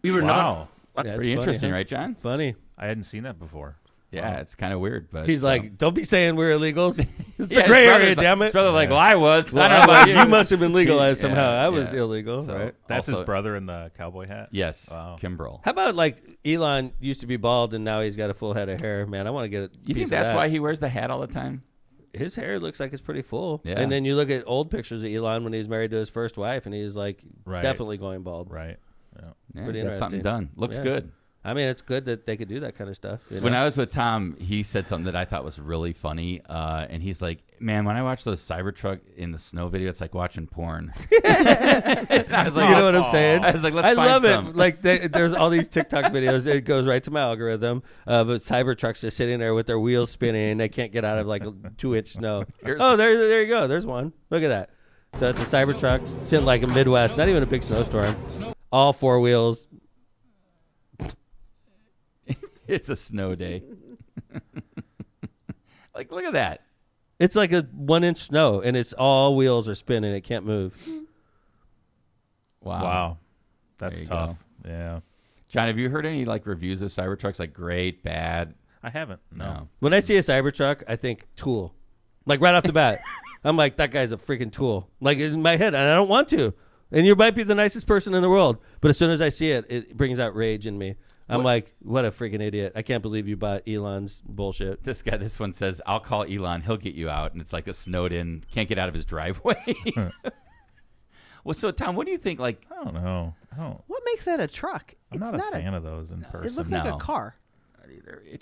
We were
Wow.
not.
Yeah,
Pretty
it's funny,
interesting,
huh?
right, John?
Funny.
I hadn't seen that before.
Yeah, it's kind of weird, but
He's like, don't be saying we're illegals. It's
Yeah,
a gray
his
area,
brother's
damn
His
it.
brother like, well, I was.
Well,
I don't know about you.
you must have been legalized somehow.
Yeah,
I was
yeah.
illegal,
So-
right?
That's
Also-
his brother in the cowboy hat?
Yes,
Wow.
Kimbrel.
How about like Elon used to be bald and now he's got a full head of hair? Man, I want to get a
You
piece
think
of
that's
that.
why he wears the hat all the time?
His hair looks like it's pretty full.
Yeah.
And then you look at old pictures of Elon when he was married to his first wife and he's like
Right.
definitely going bald.
Right. Yeah.
Yeah,
Pretty
got something
interesting.
done. Looks
Yeah.
good.
I mean, it's good that they could do that kind of stuff. you
When
know?
I was with Tom, he said something that I thought was really funny. And he's like, man, when I watch those Cybertruck in the snow video, it's like watching porn. I was like,
You know what I'm saying?
I was like, let's
I
find
love
some.
it. Like there's all these TikTok videos. It goes right to my algorithm. But Cybertrucks just sitting there with their wheels spinning, and they can't get out of like 2-inch snow. There you go. There's one. Look at that. So it's a Cybertruck. It's in like a Midwest, not even a big snowstorm. All 4 wheels.
It's a snow day. Like, look at that.
It's like a 1-inch snow, and it's all wheels are spinning. It can't move.
Wow.
That's
There you
tough. Yeah.
John, have you heard any like reviews of Cybertrucks? Like great, bad?
I haven't. No.
When I see a Cybertruck, I think tool. Like right off the bat. I'm like, that guy's a freaking tool. Like in my head, and I don't want to. And you might be the nicest person in the world, but as soon as I see it, it brings out rage in me. I'm like, what a freaking idiot. I can't believe you bought Elon's bullshit.
This one says, I'll call Elon. He'll get you out. And it's like a snowed in, can't get out of his driveway. Well, so Tom, what do you think? Like,
I don't know.
What makes that a truck?
I'm not a fan of those in person.
It looks like a car.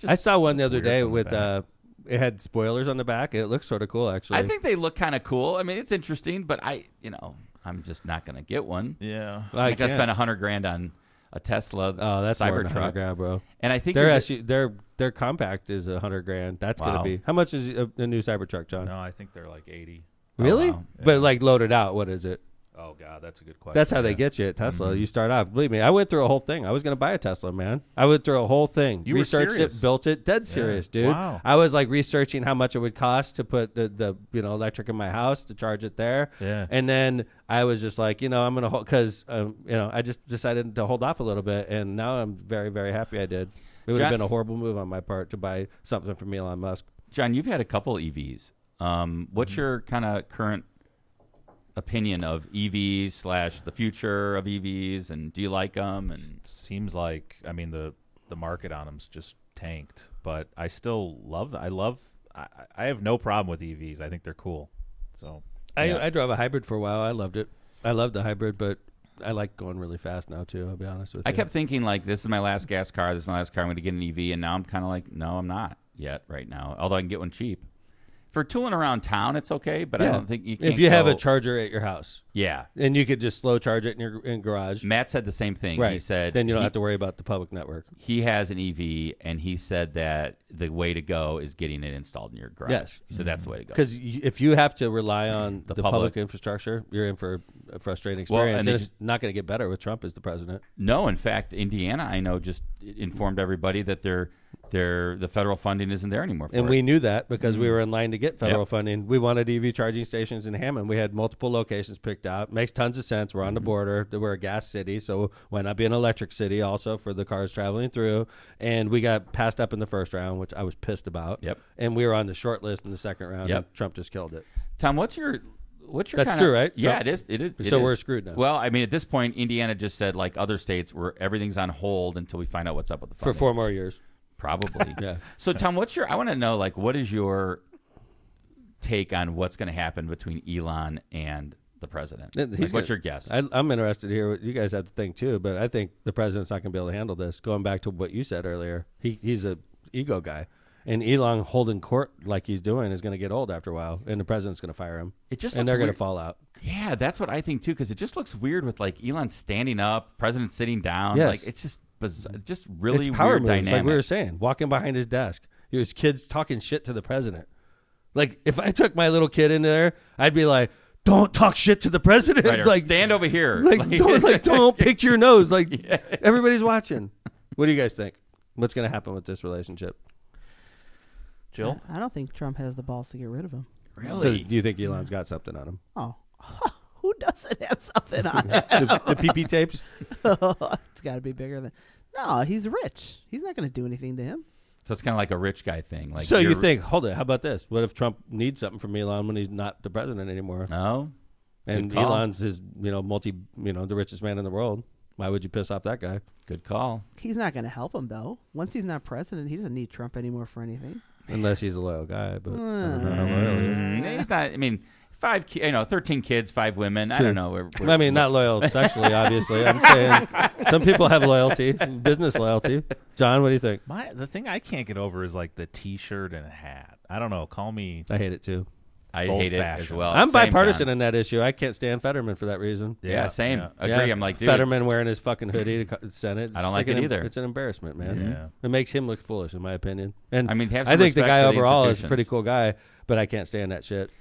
I saw one the other
weird
day
from the
with,
back.
it had spoilers on the back, and it looks sort of cool, actually.
I think they look kind of cool. I mean, it's interesting, but I'm just not going to get one.
Yeah.
I'm not going to spend $100,000 on a Tesla
Oh, that's more than
Cybertruck.
$100,000, bro.
And I think
their compact is $100,000. That's
Wow.
gonna be. How much is a new Cybertruck, John?
No, I think they're like 80.
Really?
wow.
But like loaded out, what is it?
Oh God, that's a good question.
That's how they
Yeah.
get you at Tesla.
Mm-hmm.
You start off. Believe me, I went through a whole thing. I was going to buy a Tesla, man. I went through a whole thing.
You were
researched
serious?
it, built it. Dead serious, dude.
Wow.
I was like researching how much it would cost to put the electric in my house to charge it there.
Yeah.
And then I was just like, I'm going to hold because I just decided to hold off a little bit, and now I'm very, very happy I did. It would have
John-
been a horrible move on my part to buy something from Elon Musk.
John, you've had a couple EVs. What's your kind of current opinion of EVs / the future of EVs, and do you like them? And
Seems like the market on them's just tanked, but I still love them. I have no problem with EVs. I think they're cool. So
I drove a hybrid for a while. I loved it. I loved the hybrid, but I like going really fast now too. I'll be honest with you.
I kept thinking like, this is my last gas car. This is my last car. I'm going to get an EV, and now I'm kind of like, no, I'm not yet right now. Although I can get one cheap. For tooling around town, it's okay, but I don't think you can.
If you have a charger at your house,
yeah,
and you could just slow charge it in your garage.
Matt said the same thing.
Right.
He said
then you don't have to worry about the public network.
He has an EV, and he said that the way to go is getting it installed in your garage.
Yes,
so that's the way to go.
Because if you have to rely on the public infrastructure, you're in for a frustrating experience. And it's not going to get better with Trump as the president.
No, in fact, Indiana, I know, just informed everybody that the federal funding isn't there anymore.
And we knew that because we were in line to get federal funding. We wanted EV charging stations in Hammond. We had multiple locations picked out. Makes tons of sense. We're on the border. We're a gas city, so why not be an electric city also for the cars traveling through? And we got passed up in the first round, which I was pissed about.
Yep.
And we were on the short list in the second round.
Yep.
And Trump just killed it.
Tom, what's your
That's true, right?
Yeah,
Trump,
it is.
So we're screwed now.
Well, I mean, at this point, Indiana just said, like other states, where everything's on hold until we find out what's up with the funding.
For 4 more years.
Probably.
Yeah.
So, Tom, I want to know, like, what is your take on what's going to happen between Elon and the president? What's your guess?
I'm interested to hear what you guys have to think, too, but I think the president's not going to be able to handle this. Going back to what you said earlier, he's a ego guy. And Elon holding court like he's doing is going to get old after a while, and the president's going to fire him. And they're going to fall out.
Yeah, that's what I think, too, because it just looks weird with, like, Elon standing up, president sitting down.
Yes.
Like, it's just bizarre, just really
it's power
weird
moves,
dynamic.
like we were saying, walking behind his desk. His kids talking shit to the president. Like, if I took my little kid in there, I'd be like, don't talk shit to the president.
Right, or
like,
stand over here.
Don't pick your nose. Like, everybody's watching. What do you guys think? What's going to happen with this relationship?
Jill?
I don't think Trump has the balls to get rid of him.
Really?
So do you think Elon's got something on him?
Oh. Who doesn't have something on him?
the PP tapes?
It's got to be bigger than... No, he's rich. He's not going to do anything to him.
So it's kind of like a rich guy thing. Like,
so you think, hold it, how about this? What if Trump needs something from Elon when he's not the president anymore?
No.
And Elon's his, the richest man in the world. Why would you piss off that guy?
Good call.
He's not going to help him, though. Once he's not president, he doesn't need Trump anymore for anything.
Unless he's a loyal guy, but I don't know how loyal he is.
He's not. I mean, 13 kids, 5 women.
True.
I don't know.
I mean, not loyal sexually, obviously. I'm saying some people have loyalty, business loyalty. John, what do you think?
The thing I can't get over is like the T-shirt and hat. I don't know. Call me.
I hate it too.
I hate it as well.
I'm
Same,
bipartisan
John.
in that issue. I can't stand Fetterman for that reason.
Yeah, same.
Yeah.
Agree.
Yeah.
I'm like, dude.
Fetterman wearing his fucking hoodie to the Senate.
I don't like it either.
It's an embarrassment, man.
Yeah.
It makes him look foolish, in my opinion. And
I mean, have some
I think the
respect
guy
for the
overall is a
institutions.
pretty cool guy, but I can't stand that shit.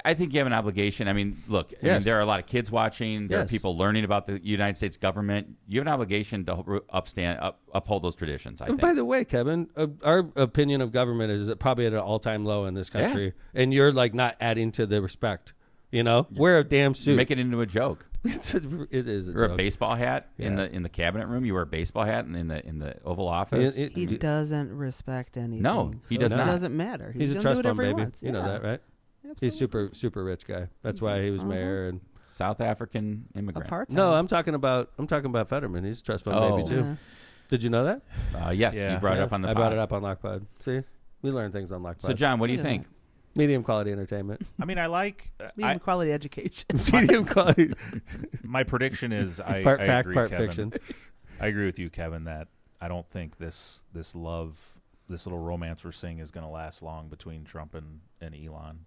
I think you have an obligation. I mean, look, I mean, there are a lot of kids watching. There are people learning about the United States government. You have an obligation to uphold those traditions, I think.
By the way, Kevin, our opinion of government is probably at an all-time low in this country, and you're like not adding to the respect. Wear a damn suit.
Make it into a joke.
It is a
Wear
joke.
a baseball hat in the cabinet room. You wear a baseball hat in the Oval Office.
He doesn't respect anything.
No, he does
It
not.
doesn't matter.
He's a
gonna
trust
do
fund
whatever he
baby.
wants.
You know that, right?
Absolutely.
He's super rich guy. That's why he was mayor. And
South African immigrant.
Apartheid.
no, I'm talking about Fetterman. He's a trust fund baby too.
Yeah.
Did you know that?
Yes, you brought it up on the pod.
I brought it up on Lockpod. See, we learn things on Lockpod.
So, John, what do you think?
Medium quality entertainment.
I mean, I like
Medium quality education.
Medium quality.
My prediction is I
part fact,
agree,
part
Kevin.
fiction.
I agree with you, Kevin, that I don't think this love, this little romance we're seeing is going to last long between Trump and Elon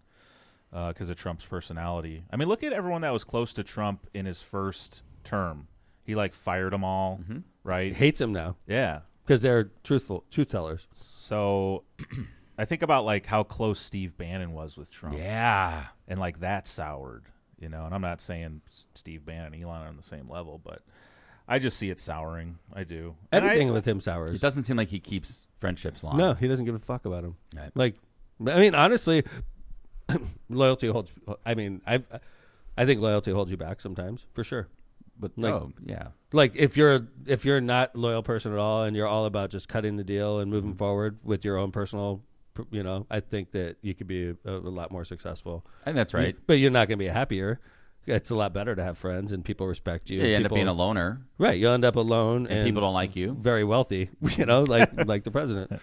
because of Trump's personality. I mean, look at everyone that was close to Trump in his first term. He fired them all, right?
Hates him now.
Yeah.
Because they're truth tellers.
So I think about how close Steve Bannon was with Trump.
Yeah.
And that soured, and I'm not saying Steve Bannon and Elon are on the same level, but I just see it souring. I do.
Everything with him sours.
It doesn't seem like he keeps friendships long.
No, he doesn't give a fuck about him.
Right.
I mean, honestly, loyalty holds. I mean, I think loyalty holds you back sometimes, for sure.
But yeah.
Like if you're not a loyal person at all, and you're all about just cutting the deal and moving forward with your own personal, I think that you could be a lot more successful.
And that's right.
But you're not going to be happier. It's a lot better to have friends and people respect you.
Yeah, you end up being a loner.
Right. You'll end up alone.
And people don't like you.
Very wealthy, like the president.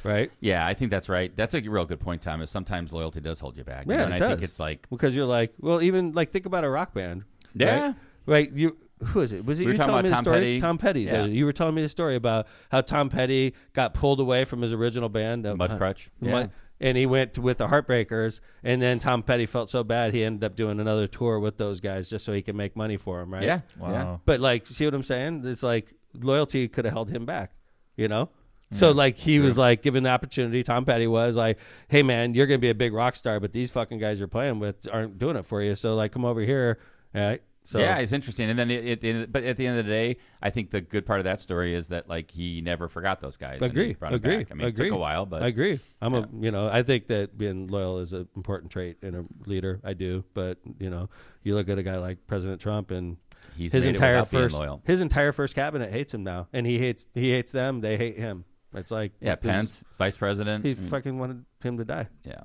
right?
Yeah, I think that's right. That's a real good point, Thomas. Sometimes loyalty does hold you back.
Yeah,
and
it
I
does.
think it's like
because you're like, well, even like think about a rock band.
Yeah.
Right. Who is it? Was it
We were
you
talking
telling me
about
the
Tom
story?
Petty.
Tom Petty.
Yeah.
You were telling me the story about how Tom Petty got pulled away from his original band,
Mudcrutch. Yeah.
and he went with the Heartbreakers, and then Tom Petty felt so bad he ended up doing another tour with those guys just so he could make money for them, right?
Yeah.
Wow.
Yeah.
But like, see what I'm saying? It's like loyalty could have held him back, you know? So like he was like given the opportunity. Tom Petty was like, "Hey man, you're gonna be a big rock star, but these fucking guys you're playing with aren't doing it for you. So like, come over here." All right. So
yeah, it's interesting. And then but at the end of the day, I think the good part of that story is that like he never forgot those guys. And he brought them back. I mean, it took a while, but
I agree. I think that being loyal is an important trait in a leader. I do, but you look at a guy like President Trump and
He's
his
made it
entire
without being loyal.
his entire first cabinet hates him now, and he hates them. They hate him. It's like
Pence, vice president.
He fucking wanted him to die.
Yeah.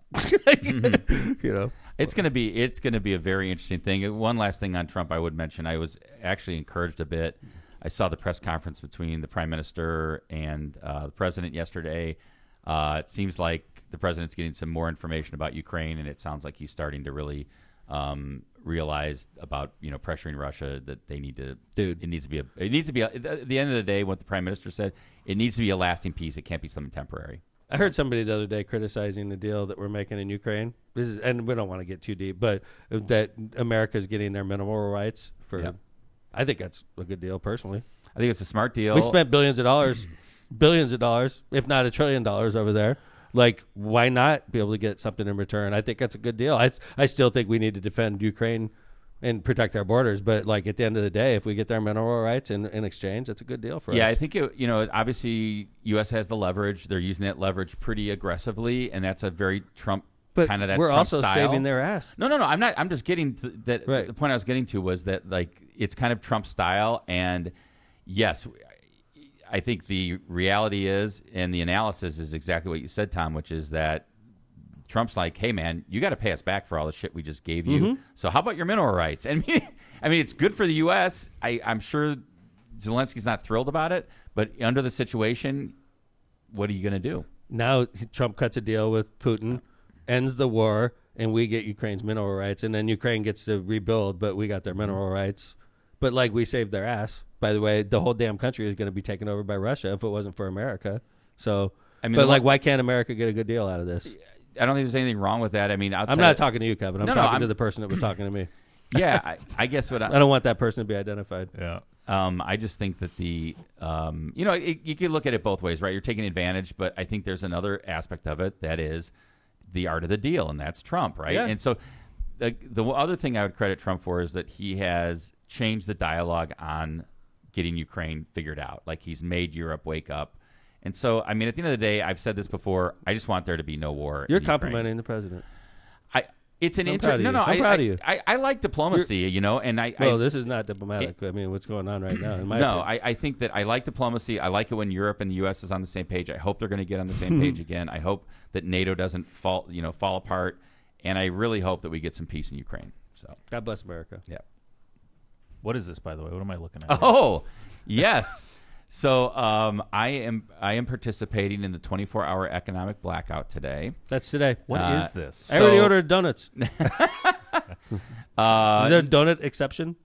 It's
gonna be a very interesting thing. One last thing on Trump I would mention. I was actually encouraged a bit. I saw the press conference between the prime minister and the president yesterday. It seems like the president's getting some more information about Ukraine, and it sounds like he's starting to really realize about pressuring Russia that they need to.
Dude,
it needs to be at the end of the day. What the prime minister said, it needs to be a lasting peace. It can't be something temporary.
I heard somebody the other day criticizing the deal that we're making in Ukraine. And we don't want to get too deep, but that America's getting their mineral rights for.
Yeah.
I think that's a good deal, personally.
I think it's a smart deal.
We spent billions of dollars, if not $1 trillion over there. Like, why not be able to get something in return? I think that's a good deal. I still think we need to defend Ukraine and protect our borders. But like at the end of the day, if we get their mineral rights in exchange, that's a good deal for us.
Yeah, I think obviously U.S. has the leverage. They're using that leverage pretty aggressively, and that's a very Trump kind of that's
we're
Trump
also
style.
saving their ass.
No, I'm not. I'm just getting to that.
Right.
The point I was getting to was that like it's kind of Trump style, and yes, I think the reality is, and the analysis is exactly what you said, Tom, which is that Trump's like, hey, man, you got to pay us back for all the shit we just gave you.
Mm-hmm.
So how about your mineral rights? I mean, it's good for the U.S. I'm sure Zelensky's not thrilled about it, but under the situation, what are you going to do?
Now Trump cuts a deal with Putin, ends the war, and we get Ukraine's mineral rights, and then Ukraine gets to rebuild, but we got their mineral rights. But like we saved their ass. By the way, the whole damn country is going to be taken over by Russia if it wasn't for America. So, why can't America get a good deal out of this?
I don't think there's anything wrong with that. I mean,
I'm not talking to you, Kevin. I'm talking to the person that was talking to me.
Yeah, I guess what
I don't want that person to be identified.
Yeah.
I just think that you can look at it both ways, right? You're taking advantage, but I think there's another aspect of it that is the art of the deal, and that's Trump, right?
Yeah.
And so the other thing I would credit Trump for is that he has changed the dialogue on getting Ukraine figured out. Like he's made Europe wake up. And so, I mean, at the end of the day, I've said this before, I just want there to be no war.
You're complimenting the president.
I'm proud of you. I like diplomacy,
this is not diplomatic. I mean, what's going on right now?
I think that I like diplomacy. I like it when Europe and the U.S. is on the same page. I hope they're going to get on the same page again. I hope that NATO doesn't fall apart, and I really hope that we get some peace in Ukraine. So
God bless America.
Yeah.
What is this, by the way? What am I looking at?
Oh, yes. So I am participating in the 24-hour economic blackout today.
That's today.
What is this?
I already ordered donuts. Is there a donut exception?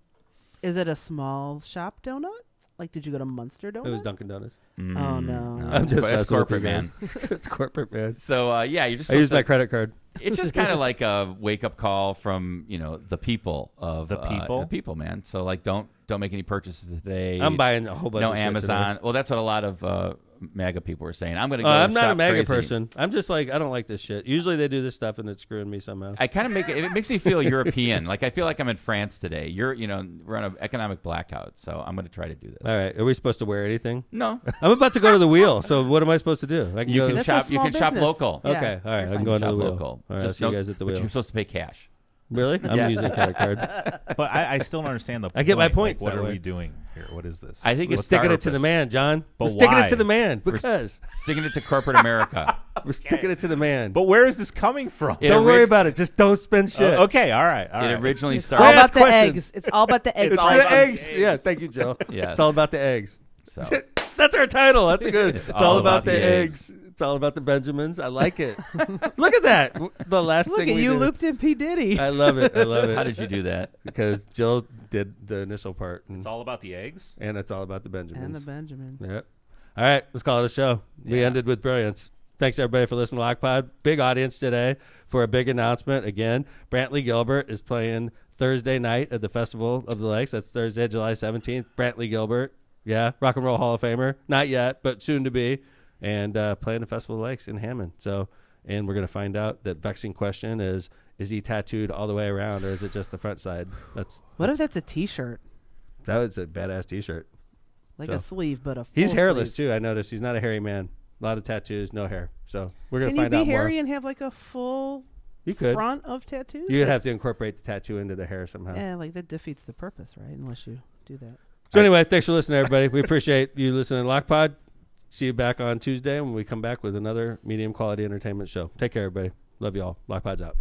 Is it a small shop donut? Like, did you go to Munster Donuts?
It was Dunkin' Donuts.
Oh, no.
I'm just
That's corporate, man.
It's corporate, man.
So, you're just
I used my credit card.
It's just kind of like a wake-up call from, the people of...
The people?
The people, man. So, like, don't make any purchases today.
I'm buying a whole bunch of shit
Amazon.
today.
Well, that's what a lot of MAGA people were saying. I'm going to go
I'm not
shop
a MAGA
crazy.
person. I'm just like, I don't like this shit. Usually they do this stuff and it's screwing me somehow.
I kind of it makes me feel European. Like, I feel like I'm in France today. We're on an economic blackout, so I'm going to try to do this.
All right. Are we supposed to wear anything?
No.
I'm about to go to the wheel, so what am I supposed to do?
You can shop local.
Okay. All right. I'm going to the wheel.
Local.
All right,
Just
see you guys at the wheel.
But you're supposed to pay cash.
Really? I'm using a credit card.
But I still don't understand the point.
I get my points
Like, what
that
are
way.
we doing here? What is this?
I think
We're
it's
sticking it to the man, John.
But
We're sticking
why?
it to the man because
sticking it to corporate America.
we're sticking it to the man.
But where is this coming from?
Don't worry about it. Just don't spend shit.
Okay, all right.
It originally
It's
started.
all about the
questions.
eggs. It's all about the eggs.
It's all the eggs. Yeah, thank you, Joe.
Yes.
It's all about the eggs.
So
That's our title. That's good. It's all about the eggs. It's all about the Benjamins. I like it. Look at that. The last
Look
thing
at
we
you
did.
looped in P. Diddy.
I love it. I love it.
How did you do that?
Because Jill did the initial part.
It's all about the eggs.
And it's all about the Benjamins.
And the Benjamins.
Yep. All right. Let's call it a show. We ended with brilliance. Thanks, everybody, for listening to LockPod. Big audience today for a big announcement. Again, Brantley Gilbert is playing Thursday night at the Festival of the Lakes. That's Thursday, July 17th. Brantley Gilbert. Yeah. Rock and Roll Hall of Famer. Not yet, but soon to be. And playing the Festival of the Lakes in Hammond. So, and we're going to find out that vexing question is he tattooed all the way around or is it just the front side?
What if that's a T-shirt?
That was a badass T-shirt.
Like a sleeve, but a full
He's hairless,
sleeve.
too. I noticed he's not a hairy man. A lot of tattoos, no hair. So we're going to find out more.
Can you be hairy and have like a full front of tattoos?
You'd have to incorporate the tattoo into the hair somehow.
Yeah, like that defeats the purpose, right? Unless you do that.
So anyway, thanks for listening, everybody. We appreciate you listening to LockPod. See you back on Tuesday when we come back with another medium quality entertainment show. Take care, everybody. Love you all. LockPod's out.